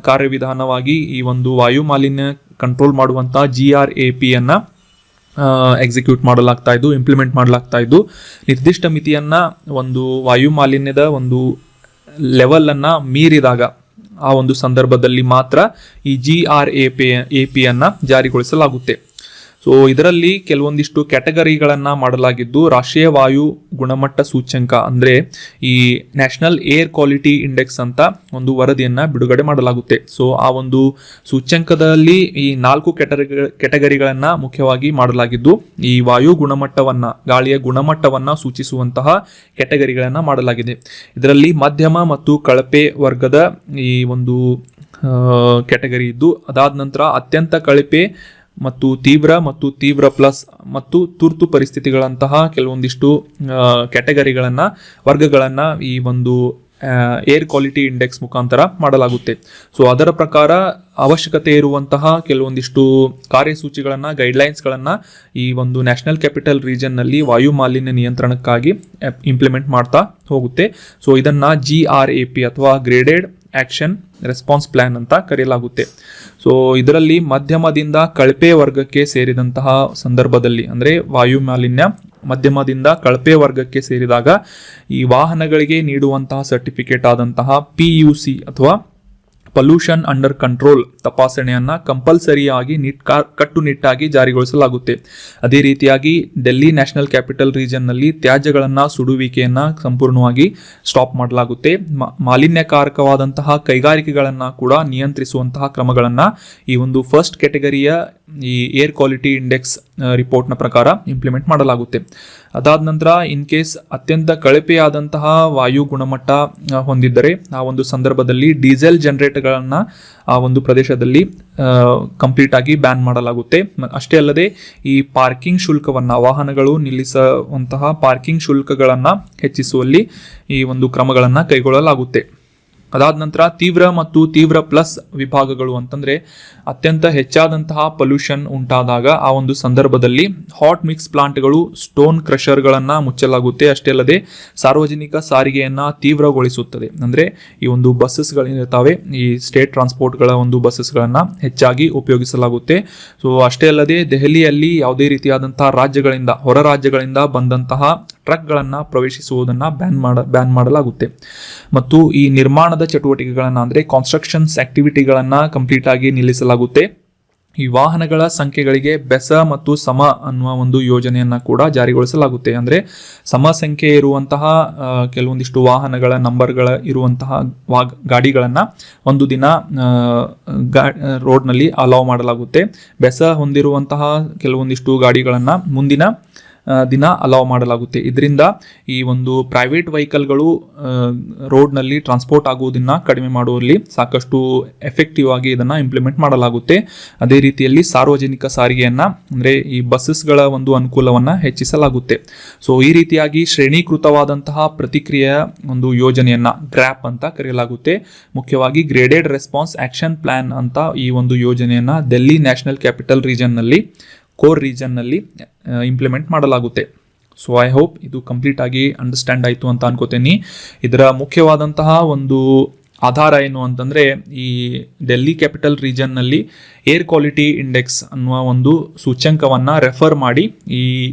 ಕಾರ್ಯವಿಧಾನವಾಗಿ ಈ ಒಂದು ವಾಯು ಮಾಲಿನ್ಯ ಕಂಟ್ರೋಲ್ ಮಾಡುವಂತಹ GRAP ಅನ್ನ ಎಕ್ಸಿಕ್ಯೂಟ್ ಮಾಡಲಾಗ್ತಾ ಇದ್ದು, ಇಂಪ್ಲಿಮೆಂಟ್ ಮಾಡಲಾಗ್ತಾ ಇದ್ದು, ನಿರ್ದಿಷ್ಟ ಮಿತಿಯನ್ನ ಒಂದು ವಾಯು ಮಾಲಿನ್ಯದ ಒಂದು ಲೆವೆಲ್ ಅನ್ನ ಮೀರಿದಾಗ ಆ ಒಂದು ಸಂದರ್ಭದಲ್ಲಿ ಮಾತ್ರ ಈ GRAP ಅನ್ನ ಜಾರಿಗೊಳಿಸಲಾಗುತ್ತೆ. ಸೊ ಇದರಲ್ಲಿ ಕೆಲವೊಂದಿಷ್ಟು ಕ್ಯಾಟಗರಿಗಳನ್ನ ಮಾಡಲಾಗಿದ್ದು, ರಾಷ್ಟ್ರೀಯ ವಾಯು ಗುಣಮಟ್ಟ ಸೂಚ್ಯಂಕ ಅಂದ್ರೆ ಈ ನ್ಯಾಷನಲ್ ಏರ್ ಕ್ವಾಲಿಟಿ ಇಂಡೆಕ್ಸ್ ಅಂತ ಒಂದು ವರದಿಯನ್ನ ಬಿಡುಗಡೆ ಮಾಡಲಾಗುತ್ತೆ. ಸೊ ಆ ಒಂದು ಸೂಚ್ಯಂಕದಲ್ಲಿ ಈ 4 ಕ್ಯಾಟಗರಿಗಳನ್ನ ಮುಖ್ಯವಾಗಿ ಮಾಡಲಾಗಿದ್ದು, ಈ ವಾಯು ಗುಣಮಟ್ಟವನ್ನ, ಗಾಳಿಯ ಗುಣಮಟ್ಟವನ್ನ ಸೂಚಿಸುವಂತಹ ಕ್ಯಾಟಗರಿಗಳನ್ನ ಮಾಡಲಾಗಿದೆ. ಇದರಲ್ಲಿ ಮಧ್ಯಮ ಮತ್ತು ಕಳಪೆ ವರ್ಗದ ಈ ಒಂದು ಕ್ಯಾಟಗರಿ ಇದ್ದು, ಅದಾದ ನಂತರ ಅತ್ಯಂತ ಕಳಪೆ ಮತ್ತು ತೀವ್ರ ಪ್ಲಸ್ ಮತ್ತು ತುರ್ತು ಪರಿಸ್ಥಿತಿಗಳಂತಹ ಕೆಲವೊಂದಿಷ್ಟು ಕ್ಯಾಟಗರಿಗಳನ್ನ, ವರ್ಗಗಳನ್ನ ಈ ಒಂದು ಏರ್ ಕ್ವಾಲಿಟಿ ಇಂಡೆಕ್ಸ್ ಮುಖಾಂತರ ಮಾಡಲಾಗುತ್ತೆ. ಸೊ ಅದರ ಪ್ರಕಾರ ಅವಶ್ಯಕತೆ ಇರುವಂತಹ ಕೆಲವೊಂದಿಷ್ಟು ಕಾರ್ಯಸೂಚಿಗಳನ್ನ, ಗೈಡ್ಲೈನ್ಸ್ಗಳನ್ನ ಈ ಒಂದು ನ್ಯಾಷನಲ್ ಕ್ಯಾಪಿಟಲ್ ರೀಜನ್ ನಲ್ಲಿ ವಾಯು ಮಾಲಿನ್ಯ ನಿಯಂತ್ರಣಕ್ಕಾಗಿ ಇಂಪ್ಲಿಮೆಂಟ್ ಮಾಡ್ತಾ ಹೋಗುತ್ತೆ. ಸೊ ಇದನ್ನ GRAP ಅಥವಾ ಗ್ರೇಡೆಡ್ ಆಕ್ಷನ್ ರೆಸ್ಪಾನ್ಸ್ ಪ್ಲಾನ್ ಅಂತ ಕರೆಯಲಾಗುತ್ತೆ. ಸೊ ಇದರಲ್ಲಿ ಮಧ್ಯಮದಿಂದ ಕಳಪೆ ವರ್ಗಕ್ಕೆ ಸೇರಿದಂತಹ ಸಂದರ್ಭದಲ್ಲಿ, ಅಂದ್ರೆ ವಾಯು ಮಾಲಿನ್ಯ ಮಧ್ಯಮದಿಂದ ಕಳಪೆ ವರ್ಗಕ್ಕೆ ಸೇರಿದಾಗ ಈ ವಾಹನಗಳಿಗೆ ನೀಡುವಂತಹ ಸರ್ಟಿಫಿಕೇಟ್ ಆದಂತಹ PUC ಅಥವಾ ಪೊಲ್ಯೂಷನ್ ಅಂಡರ್ ಕಂಟ್ರೋಲ್ ತಪಾಸಣೆಯನ್ನ ಕಂಪಲ್ಸರಿಯಾಗಿ ಕಟ್ಟುನಿಟ್ಟಾಗಿ ಜಾರಿಗೊಳಿಸಲಾಗುತ್ತೆ. ಅದೇ ರೀತಿಯಾಗಿ ಡೆಲ್ಲಿ ನ್ಯಾಷನಲ್ ಕ್ಯಾಪಿಟಲ್ ರೀಜನ್ ನಲ್ಲಿ ತ್ಯಾಜ್ಯಗಳನ್ನ ಸುಡುವಿಕೆಯನ್ನ ಸಂಪೂರ್ಣವಾಗಿ ಸ್ಟಾಪ್ ಮಾಡಲಾಗುತ್ತೆ. ಮಾಲಿನ್ಯಕಾರಕವಾದಂತಹ ಕೈಗಾರಿಕೆಗಳನ್ನ ಕೂಡ ನಿಯಂತ್ರಿಸುವಂತಹ ಕ್ರಮಗಳನ್ನ ಈ ಒಂದು ಫಸ್ಟ್ ಕ್ಯಾಟಗರಿಯ ಈ ಏರ್ ಕ್ವಾಲಿಟಿ ಇಂಡೆಕ್ಸ್ ರಿಪೋರ್ಟ್ನ ಪ್ರಕಾರ ಇಂಪ್ಲಿಮೆಂಟ್ ಮಾಡಲಾಗುತ್ತೆ. ಅದಾದ ನಂತರ ಇನ್ ಕೇಸ್ ಅತ್ಯಂತ ಕಳಪೆಯಾದಂತಹ ವಾಯು ಗುಣಮಟ್ಟ ಹೊಂದಿದ್ದರೆ ಆ ಒಂದು ಸಂದರ್ಭದಲ್ಲಿ ಡೀಸೆಲ್ ಜನರೇಟರ್ಗಳನ್ನ ಆ ಒಂದು ಪ್ರದೇಶದಲ್ಲಿ ಕಂಪ್ಲೀಟ್ ಆಗಿ ಬ್ಯಾನ್ ಮಾಡಲಾಗುತ್ತೆ. ಅಷ್ಟೇ ಅಲ್ಲದೆ ಈ ಪಾರ್ಕಿಂಗ್ ಶುಲ್ಕವನ್ನ, ವಾಹನಗಳು ನಿಲ್ಲಿಸುವಂತಹ ಪಾರ್ಕಿಂಗ್ ಶುಲ್ಕಗಳನ್ನ ಹೆಚ್ಚಿಸುವಲ್ಲಿ ಈ ಒಂದು ಕ್ರಮಗಳನ್ನ ಕೈಗೊಳ್ಳಲಾಗುತ್ತೆ. ಅದಾದ ನಂತರ ತೀವ್ರ ಪ್ಲಸ್ ವಿಭಾಗಗಳು ಅಂತಂದ್ರೆ ಅತ್ಯಂತ ಹೆಚ್ಚಾದಂತಹ ಪೊಲ್ಯೂಷನ್ ಉಂಟಾದಾಗ ಆ ಒಂದು ಸಂದರ್ಭದಲ್ಲಿ ಹಾಟ್ ಮಿಕ್ಸ್ ಪ್ಲಾಂಟ್ಗಳು, ಸ್ಟೋನ್ ಕ್ರಷರ್ಗಳನ್ನ ಮುಚ್ಚಲಾಗುತ್ತೆ. ಅಷ್ಟೇ ಅಲ್ಲದೆ ಸಾರ್ವಜನಿಕ ಸಾರಿಗೆಯನ್ನ ತೀವ್ರಗೊಳಿಸುತ್ತದೆ. ಅಂದ್ರೆ ಈ ಒಂದು ಬಸ್ಸಸ್ಗಳಿರ್ತಾವೆ, ಈ ಸ್ಟೇಟ್ ಟ್ರಾನ್ಸ್ಪೋರ್ಟ್ಗಳ ಒಂದು ಬಸ್ಸಸ್ಗಳನ್ನ ಹೆಚ್ಚಾಗಿ ಉಪಯೋಗಿಸಲಾಗುತ್ತೆ. ಸೊ ಅಷ್ಟೇ ಅಲ್ಲದೆ ದೆಹಲಿಯಲ್ಲಿ ಯಾವುದೇ ರೀತಿಯಾದಂತಹ ಹೊರ ರಾಜ್ಯಗಳಿಂದ ಬಂದಂತಹ ಟ್ರಕ್ಗಳನ್ನ ಪ್ರವೇಶಿಸುವುದನ್ನ ಬ್ಯಾನ್ ಮಾಡಲಾಗುತ್ತೆ. ಮತ್ತು ಈ ನಿರ್ಮಾಣದ ಚಟುವಟಿಕೆಗಳನ್ನ, ಅಂದ್ರೆ ಕನ್ಸ್ಟ್ರಕ್ಷನ್ಸ್ ಆಕ್ಟಿವಿಟಿಗಳನ್ನ ಕಂಪ್ಲೀಟ್ ಆಗಿ ನಿಲ್ಲಿಸಲಾಗುತ್ತೆ. ಈ ವಾಹನಗಳ ಸಂಖ್ಯೆಗಳಿಗೆ ಬೆಸ ಮತ್ತು ಸಮ ಅನ್ನುವ ಒಂದು ಯೋಜನೆಯನ್ನ ಕೂಡ ಜಾರಿಗೊಳಿಸಲಾಗುತ್ತೆ. ಅಂದ್ರೆ ಸಮ ಸಂಖ್ಯೆ ಇರುವಂತಹ ಕೆಲವೊಂದಿಷ್ಟು ವಾಹನಗಳ ನಂಬರ್ಗಳ ಇರುವಂತಹ ಗಾಡಿಗಳನ್ನ ಒಂದು ದಿನ ರೋಡ್ನಲ್ಲಿ ಅಲೌ ಮಾಡಲಾಗುತ್ತೆ. ಬೆಸ ಹೊಂದಿರುವಂತಹ ಕೆಲವೊಂದಿಷ್ಟು ಗಾಡಿಗಳನ್ನ ಮುಂದಿನ ದಿನ ಅಲೌ ಮಾಡಲಾಗುತ್ತೆ. ಇದರಿಂದ ಈ ಒಂದು ಪ್ರೈವೇಟ್ ವೆಹಿಕಲ್ಗಳು ರೋಡ್ನಲ್ಲಿ ಟ್ರಾನ್ಸ್ಪೋರ್ಟ್ ಆಗುವುದನ್ನು ಕಡಿಮೆ ಮಾಡುವಲ್ಲಿ ಸಾಕಷ್ಟು ಎಫೆಕ್ಟಿವ್ ಆಗಿ ಇದನ್ನು ಇಂಪ್ಲಿಮೆಂಟ್ ಮಾಡಲಾಗುತ್ತೆ. ಅದೇ ರೀತಿಯಲ್ಲಿ ಸಾರ್ವಜನಿಕ ಸಾರಿಗೆಯನ್ನು ಅಂದರೆ ಈ ಬಸ್ಸಸ್ಗಳ ಒಂದು ಅನುಕೂಲವನ್ನು ಹೆಚ್ಚಿಸಲಾಗುತ್ತೆ. ಸೊ ಈ ರೀತಿಯಾಗಿ ಶ್ರೇಣೀಕೃತವಾದಂತಹ ಪ್ರತಿಕ್ರಿಯೆಯ ಒಂದು ಯೋಜನೆಯನ್ನು ಗ್ರ್ಯಾಪ್ ಅಂತ ಕರೆಯಲಾಗುತ್ತೆ. ಮುಖ್ಯವಾಗಿ ಗ್ರೇಡೆಡ್ ರೆಸ್ಪಾನ್ಸ್ ಆಕ್ಷನ್ ಪ್ಲಾನ್ ಅಂತ ಈ ಒಂದು ಯೋಜನೆಯನ್ನು ಡೆಲ್ಲಿ ನ್ಯಾಷನಲ್ ಕ್ಯಾಪಿಟಲ್ ರೀಜನ್ನಲ್ಲಿ ಕೋರ್ ರೀಜನ್ನಲ್ಲಿ ಇಂಪ್ಲಿಮೆಂಟ್ ಮಾಡಲಾಗುತ್ತೆ. ಸೊ ಐ ಹೋಪ್ ಇದು ಕಂಪ್ಲೀಟ್ ಆಗಿ ಅಂಡರ್ಸ್ಟ್ಯಾಂಡ್ ಆಯಿತು ಅಂತ ಅನ್ಕೋತೀನಿ. ಇದರ ಮುಖ್ಯವಾದಂತಹ ಒಂದು ಆಧಾರ ಏನು ಅಂತಂದರೆ ಈ ಡೆಲ್ಲಿ ಕ್ಯಾಪಿಟಲ್ ರೀಜನ್ನಲ್ಲಿ ಏರ್ ಕ್ವಾಲಿಟಿ ಇಂಡೆಕ್ಸ್ ಅನ್ನುವ ಒಂದು ಸೂಚ್ಯಂಕವನ್ನು ರೆಫರ್ ಮಾಡಿ ಈ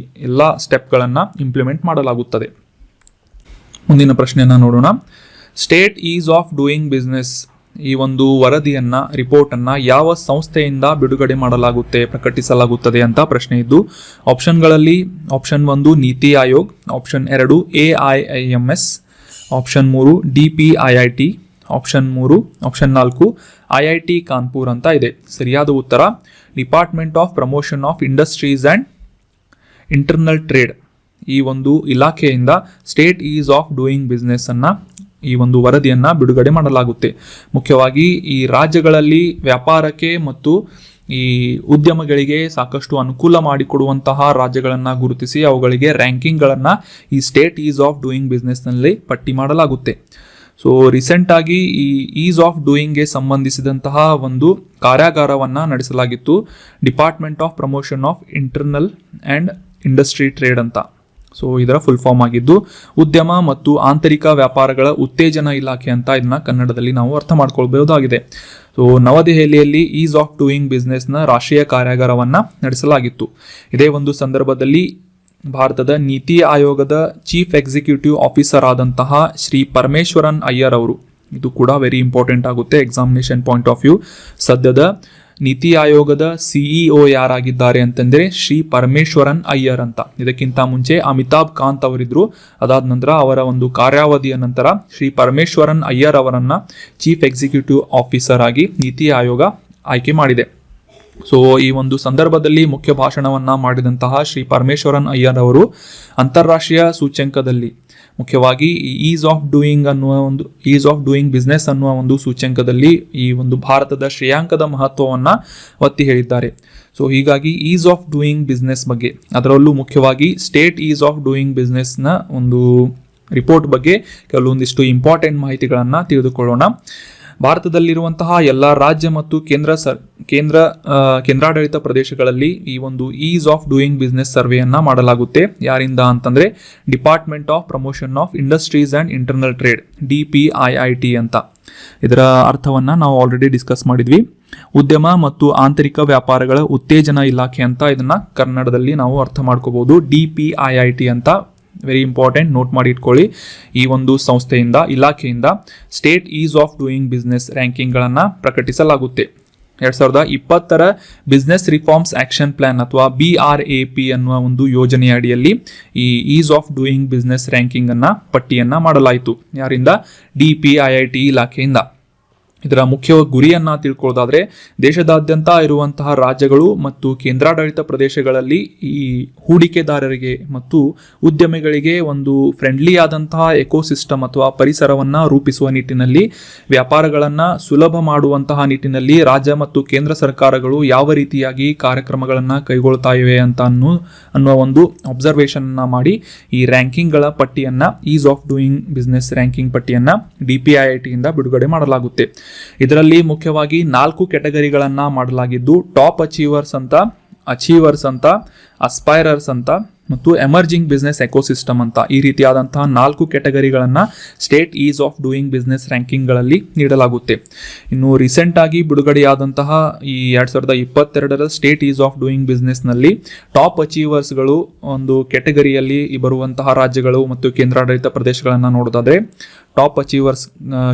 ಎಲ್ಲ ಸ್ಟೆಪ್ಗಳನ್ನು ಇಂಪ್ಲಿಮೆಂಟ್ ಮಾಡಲಾಗುತ್ತದೆ. ಮುಂದಿನ ಪ್ರಶ್ನೆಯನ್ನು ನೋಡೋಣ. State ease of doing business ಈ ಒಂದು ವರದಿಯನ್ನು ರಿಪೋರ್ಟನ್ನು ಯಾವ ಸಂಸ್ಥೆಯಿಂದ ಬಿಡುಗಡೆ ಮಾಡಲಾಗುತ್ತೆ ಪ್ರಕಟಿಸಲಾಗುತ್ತದೆ ಅಂತ ಪ್ರಶ್ನೆ ಇದ್ದು, ಆಪ್ಷನ್ಗಳಲ್ಲಿ ಆಪ್ಷನ್ 1 ನೀತಿ Aayog, option 2 AIIMS, option 3 DPIIT, option 4 IIT Kanpur ಅಂತ ಇದೆ. ಸರಿಯಾದ ಉತ್ತರ department of promotion of industries and internal trade ಈ ಒಂದು ಇಲಾಖೆಯಿಂದ state ease of doing business ಅನ್ನು ಈ ಒಂದು ವರದಿಯನ್ನು ಬಿಡುಗಡೆ ಮಾಡಲಾಗುತ್ತೆ. ಮುಖ್ಯವಾಗಿ ಈ ರಾಜ್ಯಗಳಲ್ಲಿ ವ್ಯಾಪಾರಕ್ಕೆ ಮತ್ತು ಈ ಉದ್ಯಮಗಳಿಗೆ ಸಾಕಷ್ಟು ಅನುಕೂಲ ಮಾಡಿಕೊಡುವಂತಹ ರಾಜ್ಯಗಳನ್ನು ಗುರುತಿಸಿ ಅವುಗಳಿಗೆ ರ್ಯಾಂಕಿಂಗ್ಗಳನ್ನು ಈ ಸ್ಟೇಟ್ ಈಸ್ ಆಫ್ ಡೂಯಿಂಗ್ ಬಿಸ್ನೆಸ್ನಲ್ಲಿ ಪಟ್ಟಿ ಮಾಡಲಾಗುತ್ತೆ. ಸೊ ರೀಸೆಂಟಾಗಿ ಈ ಈಸ್ ಆಫ್ ಡೂಯಿಂಗ್ಗೆ ಸಂಬಂಧಿಸಿದಂತಹ ಒಂದು ಕಾರ್ಯಾಗಾರವನ್ನು ನಡೆಸಲಾಗಿತ್ತು, department of promotion of internal and industry trade ಅಂತ. ಸೊ ಇದರ ಫುಲ್ ಫಾರ್ಮ್ ಆಗಿದ್ದು ಉದ್ಯಮ ಮತ್ತು ಆಂತರಿಕ ವ್ಯಾಪಾರಗಳ ಉತ್ತೇಜನ ಇಲಾಖೆ ಅಂತ ಇದನ್ನ ಕನ್ನಡದಲ್ಲಿ ನಾವು ಅರ್ಥ ಮಾಡ್ಕೊಳ್ಬಹುದಾಗಿದೆ. ಸೊ ನವದೆಹಲಿಯಲ್ಲಿ ಈಸ್ ಆಫ್ ಡೂಯಿಂಗ್ ಬಿಸ್ನೆಸ್ನ ರಾಷ್ಟ್ರೀಯ ಕಾರ್ಯಾಗಾರವನ್ನು ನಡೆಸಲಾಗಿತ್ತು. ಇದೇ ಒಂದು ಸಂದರ್ಭದಲ್ಲಿ ಭಾರತದ ನೀತಿ ಆಯೋಗದ ಚೀಫ್ ಎಕ್ಸಿಕ್ಯೂಟಿವ್ ಆಫೀಸರ್ ಆದಂತಹ ಶ್ರೀ ಪರಮೇಶ್ವರನ್ ಅಯ್ಯರ್ ಅವರು, ಇದು ಕೂಡ ವೆರಿ ಇಂಪಾರ್ಟೆಂಟ್ ಆಗುತ್ತೆ ಎಕ್ಸಾಮಿನೇಷನ್ ಪಾಯಿಂಟ್ ಆಫ್ ವ್ಯೂ. ಸದ್ಯದ ನೀತಿ ಆಯೋಗದ CEO ಯಾರಾಗಿದ್ದಾರೆ ಅಂತಂದರೆ ಶ್ರೀ ಪರಮೇಶ್ವರನ್ ಅಯ್ಯರ್ ಅಂತ. ಇದಕ್ಕಿಂತ ಮುಂಚೆ ಅಮಿತಾಬ್ ಕಾಂತ್ ಅವರಿದ್ರು. ಅದಾದ ನಂತರ ಅವರ ಒಂದು ಕಾರ್ಯಾವಧಿಯ ನಂತರ ಶ್ರೀ ಪರಮೇಶ್ವರನ್ ಅಯ್ಯರ್ ಅವರನ್ನು ಚೀಫ್ ಎಕ್ಸಿಕ್ಯೂಟಿವ್ ಆಫೀಸರ್ ಆಗಿ ನೀತಿ ಆಯೋಗ ಆಯ್ಕೆ ಮಾಡಿದೆ. ಸೊ ಈ ಒಂದು ಸಂದರ್ಭದಲ್ಲಿ ಮುಖ್ಯ ಭಾಷಣವನ್ನು ಮಾಡಿದಂತಹ ಶ್ರೀ ಪರಮೇಶ್ವರನ್ ಅಯ್ಯರ್ ಅವರು ಅಂತಾರಾಷ್ಟ್ರೀಯ ಸೂಚ್ಯಂಕದಲ್ಲಿ ಮುಖ್ಯವಾಗಿ ಈಸ್ ಆಫ್ ಡೂಯಿಂಗ್ ಬಿಸ್ನೆಸ್ ಅನ್ನುವ ಒಂದು ಸೂಚ್ಯಂಕದಲ್ಲಿ ಈ ಒಂದು ಭಾರತದ ಶ್ರೇಯಾಂಕದ ಮಹತ್ವವನ್ನು ಒತ್ತಿ ಹೇಳಿದ್ದಾರೆ. ಸೊ ಹೀಗಾಗಿ ಈಸ್ ಆಫ್ ಡೂಯಿಂಗ್ ಬಿಸ್ನೆಸ್ ಬಗ್ಗೆ, ಅದರಲ್ಲೂ ಮುಖ್ಯವಾಗಿ ಸ್ಟೇಟ್ ಈಸ್ ಆಫ್ ಡೂಯಿಂಗ್ ಬಿಸ್ನೆಸ್ನ ಒಂದು ರಿಪೋರ್ಟ್ ಬಗ್ಗೆ ಕೆಲವೊಂದಿಷ್ಟು ಇಂಪಾರ್ಟೆಂಟ್ ಮಾಹಿತಿಗಳನ್ನು ತಿಳಿದುಕೊಳ್ಳೋಣ. ಭಾರತದಲ್ಲಿರುವಂತಹ ಎಲ್ಲ ರಾಜ್ಯ ಮತ್ತು ಕೇಂದ್ರಾಡಳಿತ ಪ್ರದೇಶಗಳಲ್ಲಿ ಈ ಒಂದು ಈಸ್ ಆಫ್ ಡೂಯಿಂಗ್ ಬಿಸ್ನೆಸ್ ಸರ್ವೆಯನ್ನು ಮಾಡಲಾಗುತ್ತೆ. ಯಾರಿಂದ ಅಂತಂದರೆ department of promotion of industries and internal trade DPIIT ಅಂತ. ಇದರ ಅರ್ಥವನ್ನು ನಾವು ಆಲ್ರೆಡಿ ಡಿಸ್ಕಸ್ ಮಾಡಿದ್ವಿ. ಉದ್ಯಮ ಮತ್ತು ಆಂತರಿಕ ವ್ಯಾಪಾರಗಳ ಉತ್ತೇಜನ ಇಲಾಖೆ ಅಂತ ಇದನ್ನು ಕನ್ನಡದಲ್ಲಿ ನಾವು ಅರ್ಥ ಮಾಡ್ಕೋಬಹುದು. DPIIT ಅಂತ ವೆರಿ ಇಂಪಾರ್ಟೆಂಟ್, ನೋಟ್ ಮಾಡಿ ಇಟ್ಕೊಳ್ಳಿ. ಈ ಒಂದು ಸಂಸ್ಥೆಯಿಂದ ಇಲಾಖೆಯಿಂದ state ease of doing business ರ್ಯಾಂಕಿಂಗ್ಗಳನ್ನು ಪ್ರಕಟಿಸಲಾಗುತ್ತೆ. 2020 ಬಿಸ್ನೆಸ್ ರಿಫಾರ್ಮ್ಸ್ ಆಕ್ಷನ್ ಪ್ಲಾನ್ ಅಥವಾ BRAP ಅನ್ನುವ ಒಂದು ಯೋಜನೆಯ ಅಡಿಯಲ್ಲಿ ಈ ease of doing business ranking ಪಟ್ಟಿಯನ್ನು ಮಾಡಲಾಯಿತು. ಯಾರಿಂದ? DPIIT ಇಲಾಖೆಯಿಂದ. ಇದರ ಮುಖ್ಯ ಗುರಿಯನ್ನು ತಿಳ್ಕೊಳ್ಳೋದಾದರೆ ದೇಶದಾದ್ಯಂತ ಇರುವಂತಹ ರಾಜ್ಯಗಳು ಮತ್ತು ಕೇಂದ್ರಾಡಳಿತ ಪ್ರದೇಶಗಳಲ್ಲಿ ಈ ಹೂಡಿಕೆದಾರರಿಗೆ ಮತ್ತು ಉದ್ಯಮಿಗಳಿಗೆ ಒಂದು ಫ್ರೆಂಡ್ಲಿ ಆದಂತಹ ಎಕೋಸಿಸ್ಟಮ್ ಅಥವಾ ಪರಿಸರವನ್ನು ರೂಪಿಸುವ ನಿಟ್ಟಿನಲ್ಲಿ, ವ್ಯಾಪಾರಗಳನ್ನು ಸುಲಭ ಮಾಡುವಂತಹ ನಿಟ್ಟಿನಲ್ಲಿ ರಾಜ್ಯ ಮತ್ತು ಕೇಂದ್ರ ಸರ್ಕಾರಗಳು ಯಾವ ರೀತಿಯಾಗಿ ಕಾರ್ಯಕ್ರಮಗಳನ್ನು ಕೈಗೊಳ್ತಾ ಇವೆ ಅಂತ ಅನ್ನುವ ಒಂದು ಅಬ್ಸರ್ವೇಷನ್ನ ಮಾಡಿ ಈ ರ್ಯಾಂಕಿಂಗ್ಗಳ ಪಟ್ಟಿಯನ್ನು, is of doing business ranking ಪಟ್ಟಿಯನ್ನು DPIIT ಇಂದ ಬಿಡುಗಡೆ ಮಾಡಲಾಗುತ್ತೆ. ಇದರಲ್ಲಿ ಮುಖ್ಯವಾಗಿ 4 ಕ್ಯಾಟಗರಿಗಳನ್ನು ಮಾಡಲಾಗಿದ್ದು, ಟಾಪ್ ಅಚೀವರ್ಸ್ ಅಂತ, ಅಸ್ಪೈರರ್ಸ್ ಅಂತ ಮತ್ತು ಎಮರ್ಜಿಂಗ್ ಬಿಸ್ನೆಸ್ ಎಕೋಸಿಸ್ಟಮ್ ಅಂತ, ಈ ರೀತಿಯಾದಂತಹ 4 ಕ್ಯಾಟಗರಿಗಳನ್ನು state ease of doing business ರ್ಯಾಂಕಿಂಗ್ಗಳಲ್ಲಿ ನೀಡಲಾಗುತ್ತೆ. ಇನ್ನು ರೀಸೆಂಟ್ ಆಗಿ ಬಿಡುಗಡೆಯಾದಂತಹ ಈ 2022 ಸ್ಟೇಟ್ ಈಸ್ ಆಫ್ ಡೂಯಿಂಗ್ ಬಿಸ್ನೆಸ್ನಲ್ಲಿ ಟಾಪ್ ಅಚೀವರ್ಸ್ಗಳು ಒಂದು ಕ್ಯಾಟಗರಿಯಲ್ಲಿ ಬರುವಂತಹ ರಾಜ್ಯಗಳು ಮತ್ತು ಕೇಂದ್ರಾಡಳಿತ ಪ್ರದೇಶಗಳನ್ನು ನೋಡೋದಾದರೆ, ಟಾಪ್ ಅಚೀವರ್ಸ್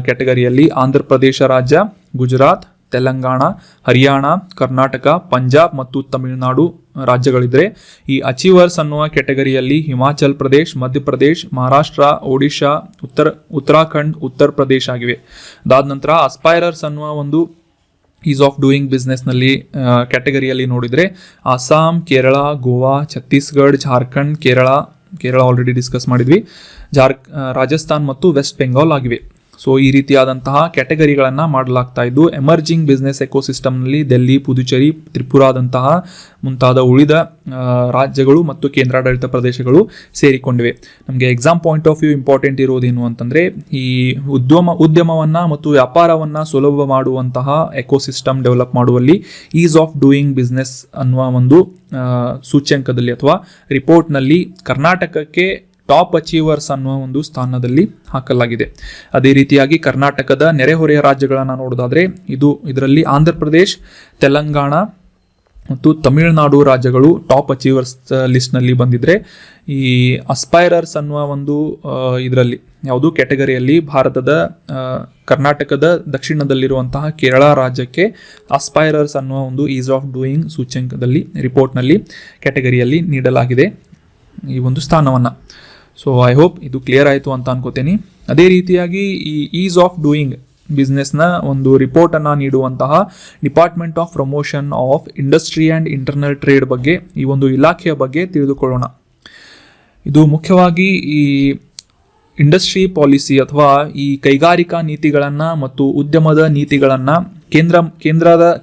ಕ್ಯಾಟಗರಿಯಲ್ಲಿ ಆಂಧ್ರ ಪ್ರದೇಶ ರಾಜ್ಯ, ಗುಜರಾತ್, ತೆಲಂಗಾಣ, ಹರಿಯಾಣ, ಕರ್ನಾಟಕ, ಪಂಜಾಬ್ ಮತ್ತು ತಮಿಳುನಾಡು ರಾಜ್ಯಗಳಿದ್ರೆ, ಈ ಅಚೀವರ್ಸ್ ಅನ್ನುವ ಕ್ಯಾಟಗರಿಯಲ್ಲಿ ಹಿಮಾಚಲ್ ಪ್ರದೇಶ್, ಮಧ್ಯಪ್ರದೇಶ್, ಮಹಾರಾಷ್ಟ್ರ, ಒಡಿಶಾ, ಉತ್ತರಾಖಂಡ್, ಉತ್ತರ ಪ್ರದೇಶ್ ಆಗಿವೆ. ಅದಾದ ನಂತರ ಅಸ್ಪೈರರ್ಸ್ ಅನ್ನುವ ಒಂದು ಈಸ್ ಆಫ್ ಡೂಯಿಂಗ್ ಬಿಸ್ನೆಸ್ನಲ್ಲಿ ಕ್ಯಾಟಗರಿಯಲ್ಲಿ ನೋಡಿದರೆ ಅಸ್ಸಾಂ, ಕೇರಳ, ಗೋವಾ, ಛತ್ತೀಸ್ಗಢ, ಜಾರ್ಖಂಡ್, ಕೇರಳ ಆಲ್ರೆಡಿ ಡಿಸ್ಕಸ್ ಮಾಡಿದ್ವಿ, ರಾಜಸ್ಥಾನ್ ಮತ್ತು ವೆಸ್ಟ್ ಬೆಂಗಾಲ್ ಆಗಿವೆ. ಸೊ ಈ ರೀತಿಯಾದಂತಹ ಕ್ಯಾಟಗರಿಗಳನ್ನು ಮಾಡಲಾಗ್ತಾ ಇದ್ದು, ಎಮರ್ಜಿಂಗ್ ಬಿಸ್ನೆಸ್ ಎಕೋಸಿಸ್ಟಮ್ನಲ್ಲಿ ಡೆಲ್ಲಿ, ಪುದುಚೇರಿ, ತ್ರಿಪುರಾದಂತಹ ಮುಂತಾದ ಉಳಿದ ರಾಜ್ಯಗಳು ಮತ್ತು ಕೇಂದ್ರಾಡಳಿತ ಪ್ರದೇಶಗಳು ಸೇರಿಕೊಂಡಿವೆ. ನಮಗೆ exam point of view important ಇರೋದೇನು ಅಂತಂದರೆ, ಈ ಉದ್ಯಮವನ್ನು ಮತ್ತು ವ್ಯಾಪಾರವನ್ನು ಸುಲಭ ಮಾಡುವಂತಹ ಎಕೋಸಿಸ್ಟಮ್ ಡೆವಲಪ್ ಮಾಡುವಲ್ಲಿ ಈಸ್ ಆಫ್ ಡೂಯಿಂಗ್ ಬಿಸ್ನೆಸ್ ಅನ್ನುವ ಒಂದು ಸೂಚ್ಯಂಕದಲ್ಲಿ ಅಥವಾ ರಿಪೋರ್ಟ್ನಲ್ಲಿ ಕರ್ನಾಟಕಕ್ಕೆ ಟಾಪ್ ಅಚೀವರ್ಸ್ ಅನ್ನುವ ಒಂದು ಸ್ಥಾನದಲ್ಲಿ ಹಾಕಲಾಗಿದೆ. ಅದೇ ರೀತಿಯಾಗಿ ಕರ್ನಾಟಕದ ನೆರೆಹೊರೆಯ ರಾಜ್ಯಗಳನ್ನು ನೋಡೋದಾದರೆ ಇದರಲ್ಲಿ ಆಂಧ್ರ ಪ್ರದೇಶ್, ತೆಲಂಗಾಣ ಮತ್ತು ತಮಿಳುನಾಡು ರಾಜ್ಯಗಳು ಟಾಪ್ ಅಚೀವರ್ಸ್ ಲಿಸ್ಟ್ನಲ್ಲಿ ಬಂದಿದ್ರೆ, ಈ ಅಸ್ಪೈರರ್ಸ್ ಅನ್ನುವ ಒಂದು ಇದರಲ್ಲಿ ಯಾವುದು ಕ್ಯಾಟಗರಿಯಲ್ಲಿ ಕರ್ನಾಟಕದ ದಕ್ಷಿಣದಲ್ಲಿರುವಂತಹ ಕೇರಳ ರಾಜ್ಯಕ್ಕೆ ಅಸ್ಪೈರರ್ಸ್ ಅನ್ನುವ ಒಂದು ಈಸ್ ಆಫ್ ಡೂಯಿಂಗ್ ಸೂಚ್ಯಂಕದಲ್ಲಿ ರಿಪೋರ್ಟ್ನಲ್ಲಿ ಕ್ಯಾಟಗರಿಯಲ್ಲಿ ನೀಡಲಾಗಿದೆ ಈ ಒಂದು ಸ್ಥಾನವನ್ನು. ಸೊ ಐ ಹೋಪ್ ಇದು ಕ್ಲಿಯರ್ ಆಯಿತು ಅಂತ ಅನ್ಕೋತೀನಿ. ಅದೇ ರೀತಿಯಾಗಿ ಈ ಈಸ್ ಆಫ್ ಡೂಯಿಂಗ್ ಬಿಸ್ನೆಸ್ನ ಒಂದು ರಿಪೋರ್ಟನ್ನು ನೀಡುವಂತಹ department of promotion of industry and internal trade ಬಗ್ಗೆ, ಈ ಒಂದು ಇಲಾಖೆಯ ಬಗ್ಗೆ ತಿಳಿದುಕೊಳ್ಳೋಣ. ಇದು ಮುಖ್ಯವಾಗಿ ಈ ಇಂಡಸ್ಟ್ರಿ ಪಾಲಿಸಿ ಅಥವಾ ಈ ಕೈಗಾರಿಕಾ ನೀತಿಗಳನ್ನು ಮತ್ತು ಉದ್ಯಮದ ನೀತಿಗಳನ್ನು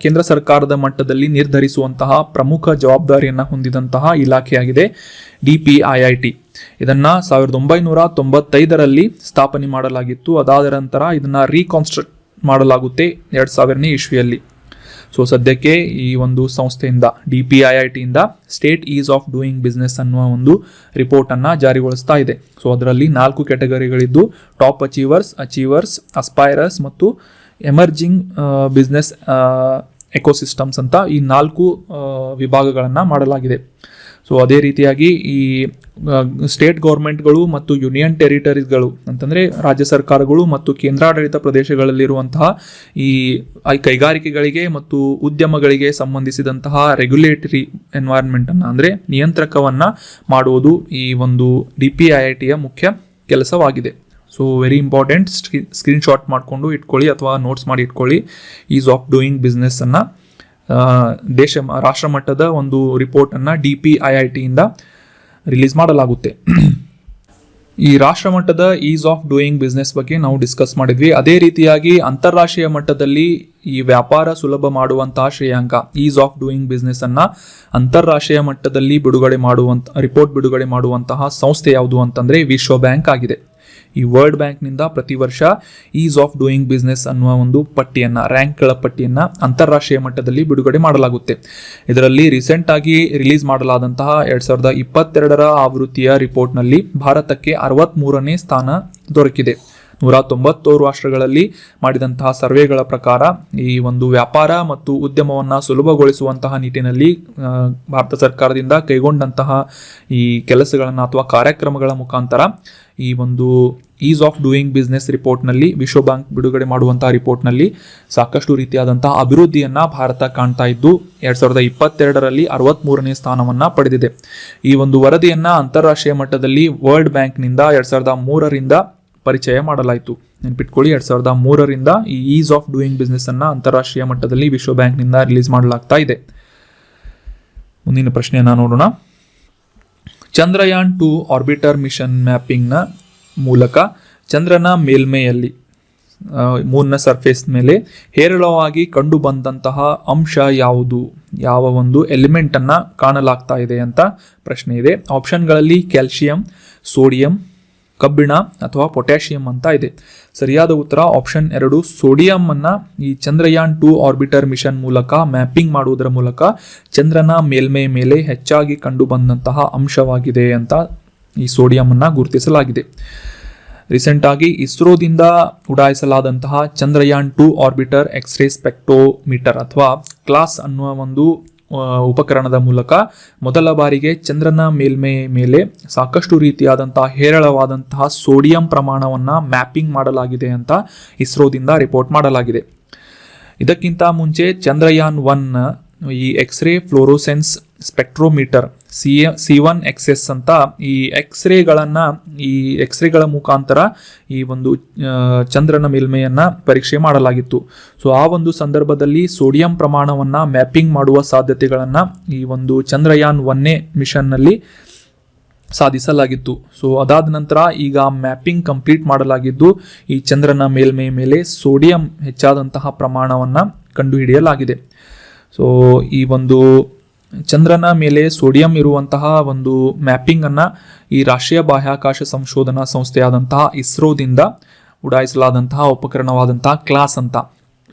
ಕೇಂದ್ರ ಸರ್ಕಾರದ ಮಟ್ಟದಲ್ಲಿ ನಿರ್ಧರಿಸುವಂತಹ ಪ್ರಮುಖ ಜವಾಬ್ದಾರಿಯನ್ನು ಹೊಂದಿದಂತಹ ಇಲಾಖೆಯಾಗಿದೆ DPIIT. ಇದನ್ನು 1995ರಲ್ಲಿ ಸ್ಥಾಪನೆ ಮಾಡಲಾಗಿತ್ತು. ಅದಾದ ನಂತರ ಇದನ್ನು ರೀಕಾನ್ಸ್ಟ್ರಕ್ಟ್ ಮಾಡಲಾಗುತ್ತೆ 2000ನೇ ಇಸ್ವಿಯಲ್ಲಿ. ಸೊ ಸದ್ಯಕ್ಕೆ ಈ ಒಂದು ಸಂಸ್ಥೆಯಿಂದ DPIITಯಿಂದ state ease of doing business ಅನ್ನುವ ಒಂದು ರಿಪೋರ್ಟನ್ನು ಜಾರಿಗೊಳಿಸ್ತಾ ಇದೆ. ಸೊ ಅದರಲ್ಲಿ 4 ಕ್ಯಾಟಗರಿಗಳಿದ್ದು, ಟಾಪ್ ಅಚೀವರ್ಸ್, ಅಸ್ಪೈರರ್ಸ್ ಮತ್ತು ಎಮರ್ಜಿಂಗ್ ಬಿಸ್ನೆಸ್ ಎಕೋಸಿಸ್ಟಮ್ಸ್ ಅಂತ ಈ 4 ವಿಭಾಗಗಳನ್ನು ಮಾಡಲಾಗಿದೆ. ಸೊ ಅದೇ ರೀತಿಯಾಗಿ ಈ ಸ್ಟೇಟ್ ಗೌರ್ಮೆಂಟ್ಗಳು ಮತ್ತು ಯೂನಿಯನ್ ಟೆರಿಟರೀಸ್ಗಳು ಅಂತಂದರೆ ರಾಜ್ಯ ಸರ್ಕಾರಗಳು ಮತ್ತು ಕೇಂದ್ರಾಡಳಿತ ಪ್ರದೇಶಗಳಲ್ಲಿರುವಂತಹ ಈ ಕೈಗಾರಿಕೆಗಳಿಗೆ ಮತ್ತು ಉದ್ಯಮಗಳಿಗೆ ಸಂಬಂಧಿಸಿದಂತಹ ರೆಗ್ಯುಲೇಟರಿ ಎನ್ವೈರನ್ಮೆಂಟನ್ನು ಅಂದರೆ ನಿಯಂತ್ರಕವನ್ನು ಮಾಡುವುದು ಈ ಒಂದು DPIITಯ ಮುಖ್ಯ ಕೆಲಸವಾಗಿದೆ. ಸೊ ವೆರಿ ಇಂಪಾರ್ಟೆಂಟ್, ಸ್ಕ್ರೀನ್ಶಾಟ್ ಮಾಡಿಕೊಂಡು ಇಟ್ಕೊಳ್ಳಿ ಅಥವಾ ನೋಟ್ಸ್ ಮಾಡಿ ಇಟ್ಕೊಳ್ಳಿ. ಈಸ್ ಆಫ್ ಡೂಯಿಂಗ್ ಬಿಸ್ನೆಸ್ಸನ್ನು ರಾಷ್ಟ್ರ ಮಟ್ಟದ ಒಂದು ರಿಪೋರ್ಟನ್ನು DPIITಯಿಂದ ರಿಲೀಸ್ ಮಾಡಲಾಗುತ್ತೆ. ಈ ರಾಷ್ಟ್ರ ಮಟ್ಟದ ಈಸ್ ಆಫ್ ಡೂಯಿಂಗ್ ಬಿಸ್ನೆಸ್ ಬಗ್ಗೆ ನಾವು ಡಿಸ್ಕಸ್ ಮಾಡಿದ್ವಿ. ಅದೇ ರೀತಿಯಾಗಿ ಅಂತಾರಾಷ್ಟ್ರೀಯ ಮಟ್ಟದಲ್ಲಿ ಈ ವ್ಯಾಪಾರ ಸುಲಭ ಮಾಡುವಂತಹ ಶ್ರೇಯಾಂಕ ಈಸ್ ಆಫ್ ಡೂಯಿಂಗ್ ಬಿಸ್ನೆಸ್ ಅನ್ನ ಅಂತಾರಾಷ್ಟ್ರೀಯ ಮಟ್ಟದಲ್ಲಿ ರಿಪೋರ್ಟ್ ಬಿಡುಗಡೆ ಮಾಡುವಂತಹ ಸಂಸ್ಥೆ ಯಾವುದು ಅಂತಂದ್ರೆ ವಿಶ್ವ ಬ್ಯಾಂಕ್ ಆಗಿದೆ. ಈ ವರ್ಲ್ಡ್ ಬ್ಯಾಂಕ್ನಿಂದ ಪ್ರತಿ ವರ್ಷ ಈಸ್ ಆಫ್ ಡೂಯಿಂಗ್ ಬಿಸ್ನೆಸ್ ಅನ್ನುವ ಒಂದು ರ್ಯಾಂಕ್ಗಳ ಪಟ್ಟಿಯನ್ನು ಅಂತಾರಾಷ್ಟ್ರೀಯ ಮಟ್ಟದಲ್ಲಿ ಬಿಡುಗಡೆ ಮಾಡಲಾಗುತ್ತೆ. ಇದರಲ್ಲಿ ರೀಸೆಂಟ್ ಆಗಿ ರಿಲೀಸ್ ಮಾಡಲಾದಂತಹ 2022ರ ಆವೃತ್ತಿಯ ರಿಪೋರ್ಟ್ನಲ್ಲಿ ಭಾರತಕ್ಕೆ 63ನೇ ಸ್ಥಾನ ದೊರಕಿದೆ. 191 ರಾಷ್ಟ್ರಗಳಲ್ಲಿ ಮಾಡಿದಂತಹ ಸರ್ವೆಗಳ ಪ್ರಕಾರ ಈ ಒಂದು ವ್ಯಾಪಾರ ಮತ್ತು ಉದ್ಯಮವನ್ನು ಸುಲಭಗೊಳಿಸುವಂತಹ ನಿಟ್ಟಿನಲ್ಲಿ ಭಾರತ ಸರ್ಕಾರದಿಂದ ಕೈಗೊಂಡಂತಹ ಈ ಕೆಲಸಗಳನ್ನು ಅಥವಾ ಕಾರ್ಯಕ್ರಮಗಳ ಮುಖಾಂತರ ಈ ಒಂದು ಈಸ್ ಆಫ್ ಡೂಯಿಂಗ್ ಬಿಸ್ನೆಸ್ ರಿಪೋರ್ಟ್ನಲ್ಲಿ ವಿಶ್ವ ಬ್ಯಾಂಕ್ ಬಿಡುಗಡೆ ಮಾಡುವಂತಹ ರಿಪೋರ್ಟ್ನಲ್ಲಿ ಸಾಕಷ್ಟು ರೀತಿಯಾದಂತಹ ಅಭಿವೃದ್ಧಿಯನ್ನು ಭಾರತ ಕಾಣ್ತಾ ಇದ್ದು 2022ರಲ್ಲಿ 63ನೇ ಸ್ಥಾನವನ್ನು ಪಡೆದಿದೆ. ಈ ಒಂದು ವರದಿಯನ್ನು ಅಂತಾರಾಷ್ಟ್ರೀಯ ಮಟ್ಟದಲ್ಲಿ ವರ್ಲ್ಡ್ ಬ್ಯಾಂಕ್ನಿಂದ 2003ರಿಂದ ಪರಿಚಯ ಮಾಡಲಾಯಿತು. ನೆನ್ಪಿಟ್ಕೊಳ್ಳಿ, 2003ರಿಂದ ಈ ಈಸ್ ಆಫ್ ಡೂಯಿಂಗ್ ಬಿಸ್ನೆಸ್ ಅನ್ನ ಅಂತಾರಾಷ್ಟ್ರೀಯ ಮಟ್ಟದಲ್ಲಿ ವಿಶ್ವ ಬ್ಯಾಂಕ್ನಿಂದ ರಿಲೀಸ್ ಮಾಡಲಾಗ್ತಾ ಇದೆ. ಮುಂದಿನ ಪ್ರಶ್ನೆಯನ್ನ ನೋಡೋಣ. ಚಂದ್ರಯಾನ್ 2 ಆರ್ಬಿಟರ್ ಮಿಷನ್ ಮ್ಯಾಪಿಂಗ್ನ ಮೂಲಕ ಚಂದ್ರನ ಮೇಲ್ಮೈಯಲ್ಲಿ ಮೂನ್ನ ಸರ್ಫೇಸ್ ಮೇಲೆ ಹೇರಳವಾಗಿ ಕಂಡು ಬಂದಂತಹ ಅಂಶ ಯಾವುದು, ಯಾವ ಒಂದು ಎಲಿಮೆಂಟ್ ಅನ್ನ ಕಾಣಲಾಗ್ತಾ ಇದೆ ಅಂತ ಪ್ರಶ್ನೆ ಇದೆ. ಆಪ್ಷನ್ಗಳಲ್ಲಿ ಕ್ಯಾಲ್ಸಿಯಂ, ಸೋಡಿಯಂ, ಕಬ್ಬಿಣ ಅಥವಾ ಪೊಟ್ಯಾಷಿಯಂ ಅಂತ ಇದೆ. ಸರಿಯಾದ ಉತ್ತರ ಆಪ್ಷನ್ 2 ಸೋಡಿಯಂ ಅನ್ನ ಈ ಚಂದ್ರಯಾನ್ 2 ಆರ್ಬಿಟರ್ ಮಿಷನ್ ಮೂಲಕ ಮ್ಯಾಪಿಂಗ್ ಮಾಡುವುದರ ಮೂಲಕ ಚಂದ್ರನ ಮೇಲ್ಮೈ ಮೇಲೆ ಹೆಚ್ಚಾಗಿ ಕಂಡು ಬಂದಂತಹ ಅಂಶವಾಗಿದೆ ಅಂತ ಈ ಸೋಡಿಯಂ ಅನ್ನ ಗುರುತಿಸಲಾಗಿದೆ. ರೀಸೆಂಟ್ ಆಗಿ ಇಸ್ರೋದಿಂದ ಉಡಾಯಿಸಲಾದಂತಹ ಚಂದ್ರಯಾನ್ 2 ಆರ್ಬಿಟರ್ ಎಕ್ಸ್ರೇ ಸ್ಪೆಕ್ಟ್ರೋಮೀಟರ್ ಅಥವಾ ಕ್ಲಾಸ್ ಅನ್ನುವ ಒಂದು ಉಪಕರಣದ ಮೂಲಕ ಮೊದಲ ಬಾರಿಗೆ ಚಂದ್ರನ ಮೇಲ್ಮೈ ಮೇಲೆ ಸಾಕಷ್ಟು ರೀತಿಯಾದಂತಹ ಹೇರಳವಾದಂತಹ ಸೋಡಿಯಂ ಪ್ರಮಾಣವನ್ನು ಮ್ಯಾಪಿಂಗ್ ಮಾಡಲಾಗಿದೆ ಅಂತ ಇಸ್ರೋದಿಂದ ರಿಪೋರ್ಟ್ ಮಾಡಲಾಗಿದೆ. ಇದಕ್ಕಿಂತ ಮುಂಚೆ ಚಂದ್ರಯಾನ್ 1 ಈ ಎಕ್ಸ್ರೇ ಫ್ಲೋರೋಸೆನ್ಸ್ ಸ್ಪೆಕ್ಟ್ರೋಮೀಟರ್ C1XS ಅಂತ ಈ ಎಕ್ಸ್ರೇಗಳ ಮುಖಾಂತರ ಈ ಒಂದು ಚಂದ್ರನ ಮೇಲ್ಮೈಯನ್ನ ಪರೀಕ್ಷೆ ಮಾಡಲಾಗಿತ್ತು. ಸೊ ಆ ಒಂದು ಸಂದರ್ಭದಲ್ಲಿ ಸೋಡಿಯಂ ಪ್ರಮಾಣವನ್ನ ಮ್ಯಾಪಿಂಗ್ ಮಾಡುವ ಸಾಧ್ಯತೆಗಳನ್ನ ಈ ಒಂದು ಚಂದ್ರಯಾನ್ 1ನೇ ಮಿಷನ್ ನಲ್ಲಿ ಸಾಧಿಸಲಾಗಿತ್ತು. ಸೊ ಅದಾದ ನಂತರ ಈಗ ಮ್ಯಾಪಿಂಗ್ ಕಂಪ್ಲೀಟ್ ಮಾಡಲಾಗಿದ್ದು ಈ ಚಂದ್ರನ ಮೇಲ್ಮೈ ಮೇಲೆ ಸೋಡಿಯಂ ಹೆಚ್ಚಾದಂತಹ ಪ್ರಮಾಣವನ್ನ ಕಂಡುಹಿಡಿಯಲಾಗಿದೆ. ಸೊ ಈ ಒಂದು ಚಂದ್ರನ ಮೇಲೆ ಸೋಡಿಯಂ ಇರುವಂತಹ ಒಂದು ಮ್ಯಾಪಿಂಗ್ ಅನ್ನ ಈ ರಾಷ್ಟ್ರೀಯ ಬಾಹ್ಯಾಕಾಶ ಸಂಶೋಧನಾ ಸಂಸ್ಥೆಯಾದಂತಹ ಇಸ್ರೋದಿಂದ ಉಡಾಯಿಸಲಾದಂತಹ ಉಪಕರಣವಾದಂತಹ ಕ್ಲಾಸ್ ಅಂತ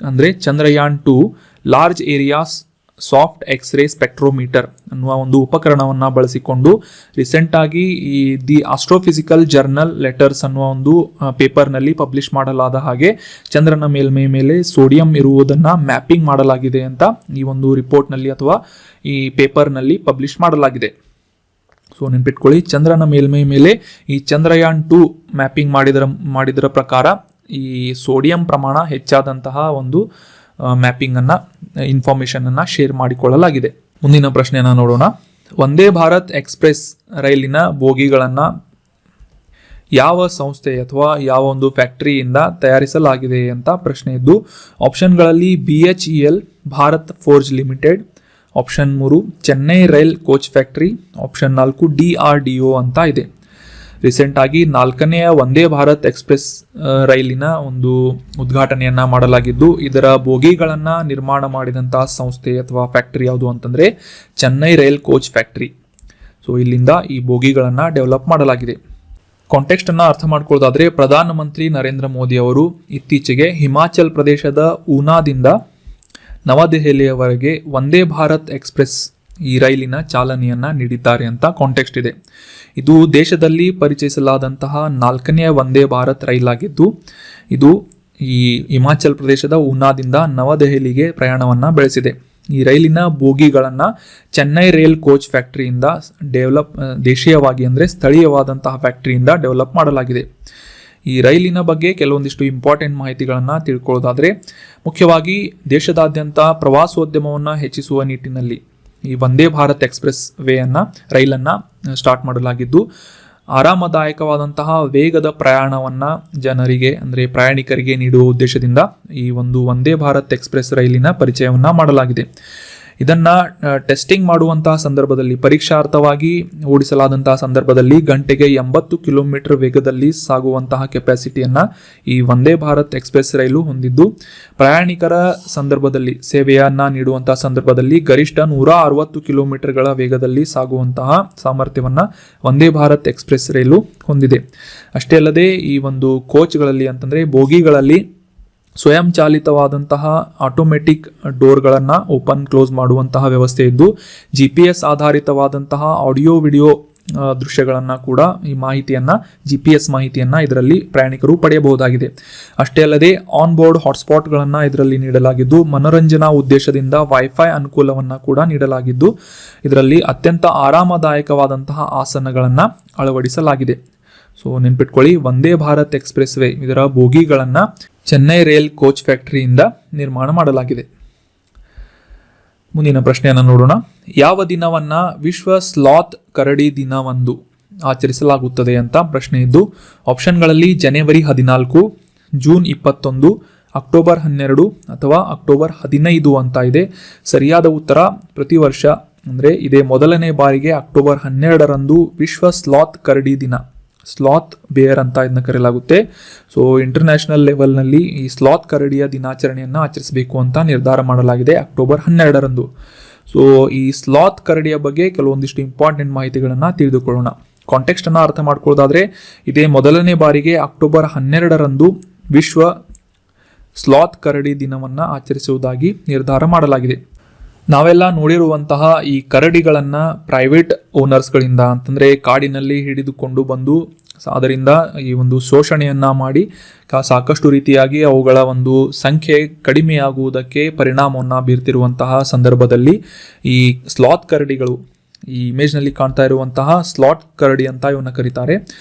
ಅಂದ್ರೆ Chandrayaan 2 large areas soft X-ray spectrometer ಅನ್ನುವ ಒಂದು ಉಪಕರಣವನ್ನ ಬಳಸಿಕೊಂಡು ರೀಸೆಂಟ್ ಆಗಿ ಈ ದಿ ಆಸ್ಟ್ರೋಫಿಸಿಕಲ್ ಜರ್ನಲ್ ಲೆಟರ್ಸ್ ಅನ್ನುವ ಒಂದು ಪೇಪರ್ ನಲ್ಲಿ ಪಬ್ಲಿಷ್ ಮಾಡಲಾದ ಹಾಗೆ ಚಂದ್ರನ ಮೇಲ್ಮೈ ಮೇಲೆ ಸೋಡಿಯಂ ಇರುವುದನ್ನ ಮ್ಯಾಪಿಂಗ್ ಮಾಡಲಾಗಿದೆ ಅಂತ ಈ ಒಂದು ರಿಪೋರ್ಟ್ ನಲ್ಲಿ ಅಥವಾ ಈ ಪೇಪರ್ ನಲ್ಲಿ ಪಬ್ಲಿಷ್ ಮಾಡಲಾಗಿದೆ. ಸೊ ನೆನ್ಪಿಟ್ಕೊಳ್ಳಿ, ಚಂದ್ರನ ಮೇಲ್ಮೈ ಮೇಲೆ ಈ ಚಂದ್ರಯಾನ್ 2 ಮ್ಯಾಪಿಂಗ್ ಮಾಡಿದರ ಪ್ರಕಾರ ಈ ಸೋಡಿಯಂ ಪ್ರಮಾಣ ಹೆಚ್ಚಾದಂತಹ ಒಂದು ಮ್ಯಾಪಿಂಗ್ ಅನ್ನ ಇನ್ಫಾರ್ಮೇಶನ್ ಅನ್ನ ಶೇರ್ ಮಾಡಿಕೊಳ್ಳಲಾಗಿದೆ. ಮುಂದಿನ ಪ್ರಶ್ನೆಯನ್ನ ನೋಡೋಣ. ವಂದೇ ಭಾರತ್ ಎಕ್ಸ್ಪ್ರೆಸ್ ರೈಲಿನ ಬೋಗಿಗಳನ್ನ ಯಾವ ಸಂಸ್ಥೆ ಅಥವಾ ಯಾವ ಒಂದು ಫ್ಯಾಕ್ಟರಿಯಿಂದ ತಯಾರಿಸಲಾಗಿದೆ ಅಂತ ಪ್ರಶ್ನೆ ಇದ್ದು, ಆಪ್ಷನ್ಗಳಲ್ಲಿ BHEL Bharat forge limited, option 3 Chennai rail coach factory, option 4 DRDO ಅಂತ ಇದೆ. ರೀಸೆಂಟ್ ಆಗಿ 4ನೇ ವಂದೇ ಭಾರತ್ ಎಕ್ಸ್ಪ್ರೆಸ್ ರೈಲಿನ ಒಂದು ಉದ್ಘಾಟನೆಯನ್ನ ಮಾಡಲಾಗಿದ್ದು ಇದರ ಬೋಗಿಗಳನ್ನ ನಿರ್ಮಾಣ ಮಾಡಿದಂತಹ ಸಂಸ್ಥೆ ಅಥವಾ ಫ್ಯಾಕ್ಟರಿ ಯಾವುದು ಅಂತಂದ್ರೆ Chennai rail coach factory. So ಇಲ್ಲಿಂದ ಈ ಬೋಗಿಗಳನ್ನ ಡೆವಲಪ್ ಮಾಡಲಾಗಿದೆ. ಕಾಂಟೆಕ್ಸ್ಟ್ ಅನ್ನ ಅರ್ಥ ಮಾಡ್ಕೊಳ್ಳೋದಾದ್ರೆ ಪ್ರಧಾನಮಂತ್ರಿ ನರೇಂದ್ರ ಮೋದಿ ಅವರು ಇತ್ತೀಚೆಗೆ ಹಿಮಾಚಲ್ ಪ್ರದೇಶದ ಊನಾದಿಂದ ನವದೆಹಲಿಯವರೆಗೆ ವಂದೇ ಭಾರತ್ ಎಕ್ಸ್ಪ್ರೆಸ್ ಈ ರೈಲಿನ ಚಾಲನೆಯನ್ನ ನೀಡಿದ್ದಾರೆ ಅಂತ ಕಾಂಟೆಕ್ಸ್ಟ್ ಇದೆ. ಇದು ದೇಶದಲ್ಲಿ ಪರಿಚಯಿಸಲಾದಂತಹ 4ನೇ ವಂದೇ ಭಾರತ್ ರೈಲ್ ಆಗಿದ್ದು ಇದು ಈ ಹಿಮಾಚಲ್ ಪ್ರದೇಶದ ಊನಾದಿಂದ ನವದೆಹಲಿಗೆ ಪ್ರಯಾಣವನ್ನ ಬೆಳೆಸಿದೆ. ಈ ರೈಲಿನ ಬೋಗಿಗಳನ್ನ ಚೆನ್ನೈ ರೈಲ್ ಕೋಚ್ ಫ್ಯಾಕ್ಟರಿಯಿಂದ ದೇಶೀಯವಾಗಿ ಅಂದ್ರೆ ಸ್ಥಳೀಯವಾದಂತಹ ಫ್ಯಾಕ್ಟರಿಯಿಂದ ಡೆವಲಪ್ ಮಾಡಲಾಗಿದೆ. ಈ ರೈಲಿನ ಬಗ್ಗೆ ಕೆಲವೊಂದಿಷ್ಟು ಇಂಪಾರ್ಟೆಂಟ್ ಮಾಹಿತಿಗಳನ್ನ ತಿಳ್ಕೊಳ್ಳೋದಾದ್ರೆ ಮುಖ್ಯವಾಗಿ ದೇಶದಾದ್ಯಂತ ಪ್ರವಾಸೋದ್ಯಮವನ್ನ ಹೆಚ್ಚಿಸುವ ನಿಟ್ಟಿನಲ್ಲಿ ಈ ವಂದೇ ಭಾರತ್ ಎಕ್ಸ್ಪ್ರೆಸ್ ರೈಲನ್ನ ಸ್ಟಾರ್ಟ್ ಮಾಡಲಾಗಿದ್ದು ಆರಾಮದಾಯಕವಾದಂತಹ ವೇಗದ ಪ್ರಯಾಣವನ್ನ ಜನರಿಗೆ ಅಂದ್ರೆ ಪ್ರಯಾಣಿಕರಿಗೆ ನೀಡುವ ಉದ್ದೇಶದಿಂದ ಈ ಒಂದು ವಂದೇ ಭಾರತ್ ಎಕ್ಸ್ಪ್ರೆಸ್ ರೈಲಿನ ಪರಿಚಯವನ್ನ ಮಾಡಲಾಗಿದೆ. ಇದನ್ನ ಟೆಸ್ಟಿಂಗ್ ಮಾಡುವಂತಹ ಸಂದರ್ಭದಲ್ಲಿ ಪರೀಕ್ಷಾರ್ಥವಾಗಿ ಓಡಿಸಲಾದಂತಹ ಸಂದರ್ಭದಲ್ಲಿ ಗಂಟೆಗೆ 80 ಕಿಲೋಮೀಟರ್ ವೇಗದಲ್ಲಿ ಸಾಗುವಂತಹ ಕೆಪಾಸಿಟಿಯನ್ನ ಈ ವಂದೇ ಭಾರತ್ ಎಕ್ಸ್ಪ್ರೆಸ್ ರೈಲು ಹೊಂದಿದ್ದು ಪ್ರಯಾಣಿಕರ ಸಂದರ್ಭದಲ್ಲಿ ಸೇವೆಯನ್ನ ನೀಡುವಂತಹ ಸಂದರ್ಭದಲ್ಲಿ ಗರಿಷ್ಠ 160 ಕಿಲೋಮೀಟರ್ಗಳ ವೇಗದಲ್ಲಿ ಸಾಗುವಂತಹ ಸಾಮರ್ಥ್ಯವನ್ನ ವಂದೇ ಭಾರತ್ ಎಕ್ಸ್ಪ್ರೆಸ್ ರೈಲು ಹೊಂದಿದೆ. ಅಷ್ಟೇ ಅಲ್ಲದೆ ಈ ಒಂದು ಕೋಚ್ಗಳಲ್ಲಿ ಅಂತಂದ್ರೆ ಬೋಗಿಗಳಲ್ಲಿ ಸ್ವಯಂ ಚಾಲಿತವಾದಂತಹ ಆಟೋಮೆಟಿಕ್ ಡೋರ್ಗಳನ್ನ ಓಪನ್ ಕ್ಲೋಸ್ ಮಾಡುವಂತಹ ವ್ಯವಸ್ಥೆ ಇದ್ದು GPS ಆಧಾರಿತವಾದಂತಹ ಆಡಿಯೋ ವಿಡಿಯೋ ದೃಶ್ಯಗಳನ್ನ ಕೂಡ ಈ GPS ಮಾಹಿತಿಯನ್ನ ಇದರಲ್ಲಿ ಪ್ರಯಾಣಿಕರು ಪಡೆಯಬಹುದಾಗಿದೆ. ಅಷ್ಟೇ ಅಲ್ಲದೆ ಆನ್ ಬೋರ್ಡ್ ಹಾಟ್ಸ್ಪಾಟ್ಗಳನ್ನ ಇದರಲ್ಲಿ ನೀಡಲಾಗಿದ್ದು ಮನೋರಂಜನಾ ಉದ್ದೇಶದಿಂದ ವೈಫೈ ಅನುಕೂಲವನ್ನ ಕೂಡ ನೀಡಲಾಗಿದ್ದು ಇದರಲ್ಲಿ ಅತ್ಯಂತ ಆರಾಮದಾಯಕವಾದಂತಹ ಆಸನಗಳನ್ನ ಅಳವಡಿಸಲಾಗಿದೆ. ಸೊ ನೆನ್ಪಿಟ್ಕೊಳ್ಳಿ, ವಂದೇ ಭಾರತ್ ಎಕ್ಸ್ಪ್ರೆಸ್ ವೇ ಇದರ ಬೋಗಿಗಳನ್ನ ಚೆನ್ನೈ ರೈಲ್ ಕೋಚ್ ಫ್ಯಾಕ್ಟರಿಯಿಂದ ನಿರ್ಮಾಣ ಮಾಡಲಾಗಿದೆ. ಮುಂದಿನ ಪ್ರಶ್ನೆಯನ್ನು ನೋಡೋಣ. ಯಾವ ದಿನವನ್ನ ವಿಶ್ವ ಸ್ಲಾತ್ ಕರಡಿ ದಿನವೆಂದು ಆಚರಿಸಲಾಗುತ್ತದೆ ಅಂತ ಪ್ರಶ್ನೆ ಇದ್ದು ಆಪ್ಷನ್ಗಳಲ್ಲಿ ಜನವರಿ 14, ಜೂನ್ 21, ಅಕ್ಟೋಬರ್ 12 ಅಥವಾ ಅಕ್ಟೋಬರ್ 15 ಅಂತ ಇದೆ. ಸರಿಯಾದ ಉತ್ತರ ಪ್ರತಿ ವರ್ಷ ಅಂದ್ರೆ ಇದೇ ಮೊದಲನೇ ಬಾರಿಗೆ ಅಕ್ಟೋಬರ್ 12ರಂದು ವಿಶ್ವ ಸ್ಲಾತ್ ಕರಡಿ ದಿನ, ಸ್ಲಾತ್ ಬೇರ್ ಅಂತ ಇದನ್ನ ಕರೆಯಲಾಗುತ್ತೆ. ಸೊ ಇಂಟರ್ನ್ಯಾಷನಲ್ ಲೆವೆಲ್ನಲ್ಲಿ ಈ ಸ್ಲಾತ್ ಕರಡಿಯ ದಿನಾಚರಣೆಯನ್ನು ಆಚರಿಸಬೇಕು ಅಂತ ನಿರ್ಧಾರ ಮಾಡಲಾಗಿದೆ ಅಕ್ಟೋಬರ್ 12ರಂದು. ಸೊ ಈ ಸ್ಲಾತ್ ಕರಡಿಯ ಬಗ್ಗೆ ಕೆಲವೊಂದಿಷ್ಟು ಇಂಪಾರ್ಟೆಂಟ್ ಮಾಹಿತಿಗಳನ್ನ ತಿಳಿದುಕೊಳ್ಳೋಣ. ಕಾಂಟೆಕ್ಸ್ಟ್ ಅನ್ನ ಅರ್ಥ ಮಾಡ್ಕೊಳ್ಳೋದಾದ್ರೆ ಇದೇ ಮೊದಲನೇ ಬಾರಿಗೆ ಅಕ್ಟೋಬರ್ 12ರಂದು ವಿಶ್ವ ಸ್ಲಾತ್ ಕರಡಿ ದಿನವನ್ನ ಆಚರಿಸುವುದಾಗಿ ನಿರ್ಧಾರ ಮಾಡಲಾಗಿದೆ. ನಾವೆಲ್ಲ ನೋಡಿರುವಂತಹ ಈ ಕರಡಿಗಳನ್ನ ಪ್ರೈವೇಟ್ ಓನರ್ಸ್ಗಳಿಂದ ಅಂತಂದ್ರೆ ಕಾಡಿನಲ್ಲಿ ಹಿಡಿದುಕೊಂಡು ಬಂದು ಅದರಿಂದ ಈ ಒಂದು ಶೋಷಣೆಯನ್ನ ಮಾಡಿ ಸಾಕಷ್ಟು ರೀತಿಯಾಗಿ ಅವುಗಳ ಒಂದು ಸಂಖ್ಯೆ ಕಡಿಮೆಯಾಗುವುದಕ್ಕೆ ಪರಿಣಾಮವನ್ನ ಬೀರ್ತಿರುವಂತಹ ಸಂದರ್ಭದಲ್ಲಿ ಈ ಸ್ಲಾತ್ ಕರಡಿಗಳು, ಈ ಇಮೇಜ್ ನಲ್ಲಿ ಕಾಣ್ತಾ ಇರುವಂತಹ ಸ್ಲಾಟ್ ಕರಡಿ ಅಂತ ಇವನ್ನ ಕರೀತಾರೆ.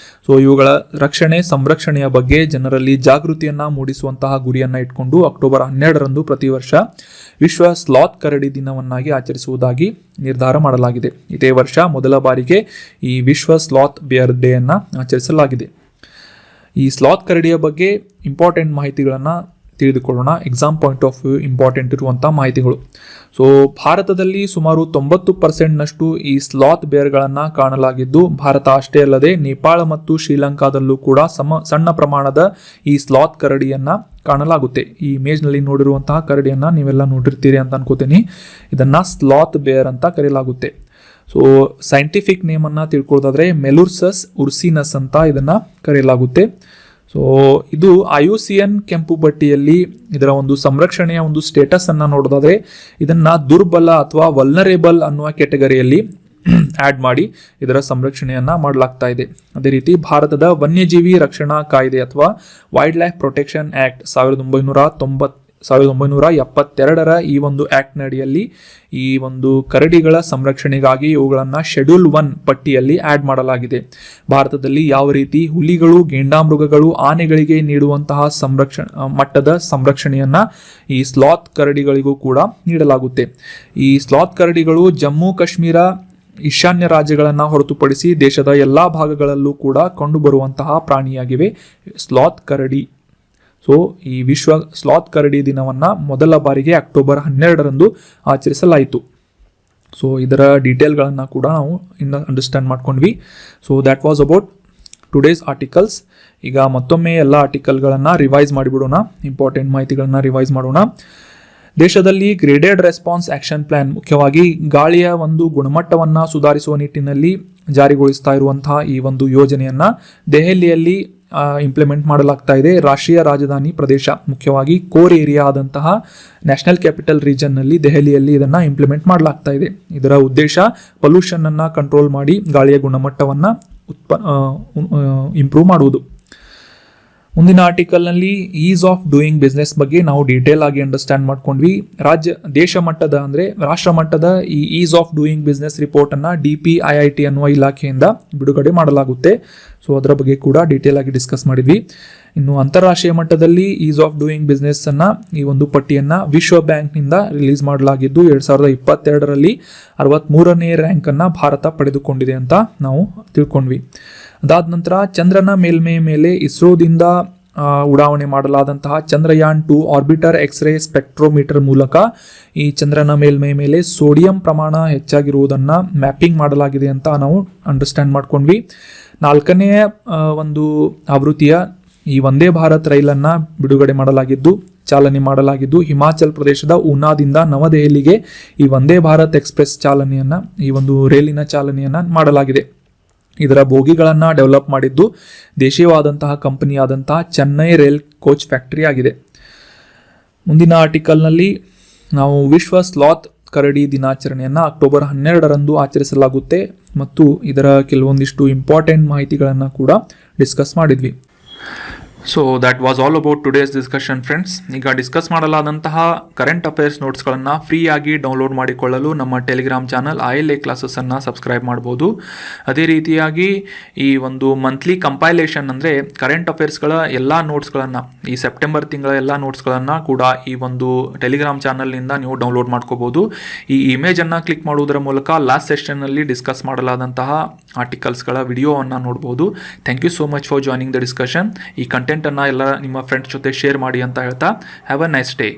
ಸೊ ಇವುಗಳ ಸಂರಕ್ಷಣೆಯ ಬಗ್ಗೆ ಜನರಲ್ಲಿ ಜಾಗೃತಿಯನ್ನ ಮೂಡಿಸುವಂತಹ ಗುರಿಯನ್ನ ಇಟ್ಕೊಂಡು ಅಕ್ಟೋಬರ್ 12ರಂದು ಪ್ರತಿ ವರ್ಷ ವಿಶ್ವ ಸ್ಲಾತ್ ಕರಡಿ ದಿನವನ್ನಾಗಿ ಆಚರಿಸುವುದಾಗಿ ನಿರ್ಧಾರ ಮಾಡಲಾಗಿದೆ. ಇದೇ ವರ್ಷ ಮೊದಲ ಬಾರಿಗೆ ಈ ವಿಶ್ವ ಸ್ಲಾತ್ ಬೇರ್ ಡೇ ಅನ್ನು ಆಚರಿಸಲಾಗಿದೆ. ಈ ಸ್ಲಾತ್ ಕರಡಿಯ ಬಗ್ಗೆ ಇಂಪಾರ್ಟೆಂಟ್ ಮಾಹಿತಿಗಳನ್ನು ತಿಳಿದುಕೊಳ್ಳೋಣ. Exam point of view important ಇರುವಂಥ ಮಾಹಿತಿಗಳು. ಸೊ ಭಾರತದಲ್ಲಿ ಸುಮಾರು 90% ಈ ಸ್ಲಾತ್ ಬೇರ್ಗಳನ್ನು ಕಾಣಲಾಗಿದ್ದು, ಭಾರತ ಅಷ್ಟೇ ಅಲ್ಲದೆ ನೇಪಾಳ ಮತ್ತು ಶ್ರೀಲಂಕಾದಲ್ಲೂ ಕೂಡ ಸಣ್ಣ ಪ್ರಮಾಣದ ಈ ಸ್ಲಾತ್ ಕರಡಿಯನ್ನು ಕಾಣಲಾಗುತ್ತೆ. ಈ ಇಮೇಜ್ನಲ್ಲಿ ನೋಡಿರುವಂತಹ ಕರಡಿಯನ್ನು ನೀವೆಲ್ಲ ನೋಡಿರ್ತೀರಿ ಅಂತ ಅನ್ಕೋತೀನಿ. ಇದನ್ನು ಸ್ಲಾತ್ ಬೇರ್ ಅಂತ ಕರೆಯಲಾಗುತ್ತೆ. ಸೊ ಸೈಂಟಿಫಿಕ್ ನೇಮನ್ನು ತಿಳ್ಕೊಳ್ಳೋದಾದ್ರೆ ಮೆಲುರ್ಸಸ್ ಉರ್ಸಿನಸ್ ಅಂತ ಇದನ್ನು ಕರೆಯಲಾಗುತ್ತೆ. ಸೊ ಇದು IUCN ಕೆಂಪು ಪಟ್ಟಿಯಲ್ಲಿ ಇದರ ಒಂದು ಸಂರಕ್ಷಣೆಯ ಒಂದು ಸ್ಟೇಟಸ್ ಅನ್ನು ನೋಡೋದಾದ್ರೆ ಇದನ್ನ ದುರ್ಬಲ ಅಥವಾ ವಲ್ನರೇಬಲ್ ಅನ್ನುವ ಕ್ಯಾಟಗರಿಯಲ್ಲಿ ಆ್ಯಡ್ ಮಾಡಿ ಇದರ ಸಂರಕ್ಷಣೆಯನ್ನ ಮಾಡಲಾಗ್ತಾ ಇದೆ. ಅದೇ ರೀತಿ ಭಾರತದ ವನ್ಯಜೀವಿ ರಕ್ಷಣಾ ಕಾಯ್ದೆ ಅಥವಾ ವೈಲ್ಡ್ ಲೈಫ್ ಪ್ರೊಟೆಕ್ಷನ್ ಆಕ್ಟ್ 1972ರ ಈ ಒಂದು ಆಕ್ಟ್ ಅಡಿಯಲ್ಲಿ ಈ ಒಂದು ಕರಡಿಗಳ ಸಂರಕ್ಷಣೆಗಾಗಿ ಇವುಗಳನ್ನು ಶೆಡ್ಯೂಲ್ 1 ಪಟ್ಟಿಯಲ್ಲಿ ಆಡ್ ಮಾಡಲಾಗಿದೆ. ಭಾರತದಲ್ಲಿ ಯಾವ ರೀತಿ ಹುಲಿಗಳು, ಗೆಂಡಾಮೃಗಗಳು, ಆನೆಗಳಿಗೆ ನೀಡುವಂತಹ ಮಟ್ಟದ ಸಂರಕ್ಷಣೆಯನ್ನ ಈ ಸ್ಲಾತ್ ಕರಡಿಗಳಿಗೂ ಕೂಡ ನೀಡಲಾಗುತ್ತೆ. ಈ ಸ್ಲಾತ್ ಕರಡಿಗಳು ಜಮ್ಮು ಕಾಶ್ಮೀರ, ಈಶಾನ್ಯ ರಾಜ್ಯಗಳನ್ನು ಹೊರತುಪಡಿಸಿ ದೇಶದ ಎಲ್ಲಾ ಭಾಗಗಳಲ್ಲೂ ಕೂಡ ಕಂಡುಬರುವಂತಹ ಪ್ರಾಣಿಯಾಗಿವೆ ಸ್ಲಾತ್ ಕರಡಿ. ಸೊ ಈ ವಿಶ್ವ ಸ್ಲಾತ್ ಕರಡಿ ದಿನವನ್ನು ಮೊದಲ ಬಾರಿಗೆ ಅಕ್ಟೋಬರ್ 12ರಂದು ಆಚರಿಸಲಾಯಿತು. ಸೊ ಇದರ ಡೀಟೇಲ್ಗಳನ್ನು ಕೂಡ ನಾವು ಇನ್ನು ಅಂಡರ್ಸ್ಟ್ಯಾಂಡ್ ಮಾಡ್ಕೊಂಡ್ವಿ. So that was about today's articles. ಈಗ ಮತ್ತೊಮ್ಮೆ ಎಲ್ಲ ಆರ್ಟಿಕಲ್ಗಳನ್ನು ರಿವೈಸ್ ಮಾಡಿಬಿಡೋಣ, ಇಂಪಾರ್ಟೆಂಟ್ ಮಾಹಿತಿಗಳನ್ನು ರಿವೈಸ್ ಮಾಡೋಣ. ದೇಶದಲ್ಲಿ ಗ್ರೇಡೆಡ್ ರೆಸ್ಪಾನ್ಸ್ ಆಕ್ಷನ್ ಪ್ಲಾನ್, ಮುಖ್ಯವಾಗಿ ಗಾಳಿಯ ಒಂದು ಗುಣಮಟ್ಟವನ್ನು ಸುಧಾರಿಸುವ ನಿಟ್ಟಿನಲ್ಲಿ ಜಾರಿಗೊಳಿಸ್ತಾ ಇರುವಂತಹ ಈ ಒಂದು ಯೋಜನೆಯನ್ನು ದೆಹಲಿಯಲ್ಲಿ ಇಂಪ್ಲಿಮೆಂಟ್ ಮಾಡಲಾಗ್ತಾ ಇದೆ. ರಾಷ್ಟ್ರೀಯ ರಾಜಧಾನಿ ಪ್ರದೇಶ, ಮುಖ್ಯವಾಗಿ ಕೋರ್ ಏರಿಯಾ ಆದಂತಹ ನ್ಯಾಷನಲ್ ಕ್ಯಾಪಿಟಲ್ ರೀಜನ್ನಲ್ಲಿ ದೆಹಲಿಯಲ್ಲಿ ಇದನ್ನು ಇಂಪ್ಲಿಮೆಂಟ್ ಮಾಡಲಾಗ್ತಾ ಇದೆ. ಇದರ ಉದ್ದೇಶ ಪೊಲ್ಯೂಷನ್ ಅನ್ನು ಕಂಟ್ರೋಲ್ ಮಾಡಿ ಗಾಳಿಯ ಗುಣಮಟ್ಟವನ್ನು ಇಂಪ್ರೂವ್ ಮಾಡುವುದು. ಮುಂದಿನ ಆರ್ಟಿಕಲ್ನಲ್ಲಿ ಈಸ್ ಆಫ್ ಡೂಯಿಂಗ್ ಬಿಸ್ನೆಸ್ ಬಗ್ಗೆ ನಾವು ಡೀಟೇಲ್ ಆಗಿ ಅಂಡರ್ಸ್ಟ್ಯಾಂಡ್ ಮಾಡ್ಕೊಂಡ್ವಿ. ದೇಶ ಮಟ್ಟದ ಅಂದರೆ ರಾಷ್ಟ್ರ ಮಟ್ಟದ ಈ ಈಸ್ ಆಫ್ ಡೂಯಿಂಗ್ ಬಿಸ್ನೆಸ್ ರಿಪೋರ್ಟನ್ನು DPIIT ಅನ್ನುವ ಇಲಾಖೆಯಿಂದ ಬಿಡುಗಡೆ ಮಾಡಲಾಗುತ್ತೆ. ಸೊ ಅದರ ಬಗ್ಗೆ ಕೂಡ ಡೀಟೇಲ್ ಆಗಿ ಡಿಸ್ಕಸ್ ಮಾಡಿದ್ವಿ. ಇನ್ನು ಅಂತಾರಾಷ್ಟ್ರೀಯ ಮಟ್ಟದಲ್ಲಿ ಈಸ್ ಆಫ್ ಡೂಯಿಂಗ್ ಬಿಸ್ನೆಸ್ ಅನ್ನ ಈ ಒಂದು ಪಟ್ಟಿಯನ್ನು ವಿಶ್ವ ಬ್ಯಾಂಕ್ನಿಂದ ರಿಲೀಸ್ ಮಾಡಲಾಗಿದ್ದು 2022ರಲ್ಲಿ 63ನೇ ರ್ಯಾಂಕ್ ಅನ್ನು ಭಾರತ ಪಡೆದುಕೊಂಡಿದೆ ಅಂತ ನಾವು ತಿಳ್ಕೊಂಡ್ವಿ. ಅದಾದ ನಂತರ ಚಂದ್ರನ ಮೇಲ್ಮೈ ಮೇಲೆ ಇಸ್ರೋದಿಂದ ಉಡಾವಣೆ ಮಾಡಲಾದಂತಹ ಚಂದ್ರಯಾನ್ 2 ಆರ್ಬಿಟರ್ ಎಕ್ಸ್ರೇ ಸ್ಪೆಕ್ಟ್ರೋಮೀಟರ್ ಮೂಲಕ ಈ ಚಂದ್ರನ ಮೇಲ್ಮೈ ಮೇಲೆ ಸೋಡಿಯಂ ಪ್ರಮಾಣ ಹೆಚ್ಚಾಗಿರುವುದನ್ನು ಮ್ಯಾಪಿಂಗ್ ಮಾಡಲಾಗಿದೆ ಅಂತ ನಾವು ಅಂಡರ್ಸ್ಟ್ಯಾಂಡ್ ಮಾಡ್ಕೊಂಡ್ವಿ. 4ನೇ ಒಂದು ಆವೃತ್ತಿಯ ಈ ವಂದೇ ಭಾರತ್ ರೈಲನ್ನು ಬಿಡುಗಡೆ ಚಾಲನೆ ಮಾಡಲಾಗಿದ್ದು ಹಿಮಾಚಲ್ ಪ್ರದೇಶದ ಊನಾದಿಂದ ನವದೆಹಲಿಗೆ ಈ ವಂದೇ ಭಾರತ್ ಎಕ್ಸ್ಪ್ರೆಸ್ ಈ ಒಂದು ರೈಲಿನ ಚಾಲನೆಯನ್ನು ಮಾಡಲಾಗಿದೆ. ಇದರ ಬೋಗಿಗಳನ್ನು ಡೆವಲಪ್ ಮಾಡಿದ್ದು ದೇಶೀಯವಾದಂತಹ ಕಂಪನಿಯಾದಂತಹ ಚೆನ್ನೈ ರೈಲ್ ಕೋಚ್ ಫ್ಯಾಕ್ಟರಿ ಆಗಿದೆ. ಮುಂದಿನ ಆರ್ಟಿಕಲ್ನಲ್ಲಿ ನಾವು ವಿಶ್ವ ಸ್ಲಾತ್ ಕರಡಿ ದಿನಾಚರಣೆಯನ್ನು ಅಕ್ಟೋಬರ್ 12ರಂದು ಆಚರಿಸಲಾಗುತ್ತೆ ಮತ್ತು ಇದರ ಕೆಲವೊಂದಿಷ್ಟು ಇಂಪಾರ್ಟೆಂಟ್ ಮಾಹಿತಿಗಳನ್ನು ಕೂಡ ಡಿಸ್ಕಸ್ ಮಾಡಿದ್ವಿ. So that was all about today's discussion friends. ಈಗ ಡಿಸ್ಕಸ್ ಮಾಡಲಾದಂತಹ ಕರೆಂಟ್ ಅಫೇರ್ಸ್ ನೋಟ್ಸ್ಗಳನ್ನು ಫ್ರೀಯಾಗಿ ಡೌನ್ಲೋಡ್ ಮಾಡಿಕೊಳ್ಳಲು ನಮ್ಮ ಟೆಲಿಗ್ರಾಮ್ ಚಾನಲ್ ILA ಕ್ಲಾಸಸ್ಸನ್ನು ಸಬ್ಸ್ಕ್ರೈಬ್ ಮಾಡ್ಬೋದು. ಅದೇ ರೀತಿಯಾಗಿ ಈ ಒಂದು ಮಂತ್ಲಿ ಕಂಪೈಲೇಷನ್ ಅಂದರೆ ಕರೆಂಟ್ ಅಫೇರ್ಸ್ಗಳ ಎಲ್ಲ ನೋಟ್ಸ್ಗಳನ್ನು, ಈ ಸೆಪ್ಟೆಂಬರ್ ತಿಂಗಳ ಎಲ್ಲ ನೋಟ್ಸ್ಗಳನ್ನು ಕೂಡ ಈ ಒಂದು ಟೆಲಿಗ್ರಾಮ್ ಚಾನಲ್ನಿಂದ ನೀವು ಡೌನ್ಲೋಡ್ ಮಾಡ್ಕೋಬೋದು. ಈ ಇಮೇಜನ್ನು ಕ್ಲಿಕ್ ಮಾಡುವುದರ ಮೂಲಕ ಲಾಸ್ಟ್ ಸೆಷನ್ನಲ್ಲಿ ಡಿಸ್ಕಸ್ ಮಾಡಲಾದಂತಹ ಆರ್ಟಿಕಲ್ಸ್ಗಳ ವಿಡಿಯೋವನ್ನು ನೋಡ್ಬೋದು. Thank you so much for joining the discussion. ಈ ಕಂಟೆಂಟನ್ನು ಎಲ್ಲ ನಿಮ್ಮ ಫ್ರೆಂಡ್ಸ್ ಜೊತೆ ಶೇರ್ ಮಾಡಿ ಅಂತ ಹೇಳ್ತಾ ಹ್ಯಾವ್ ಅ ನೈಸ್ ಡೇ.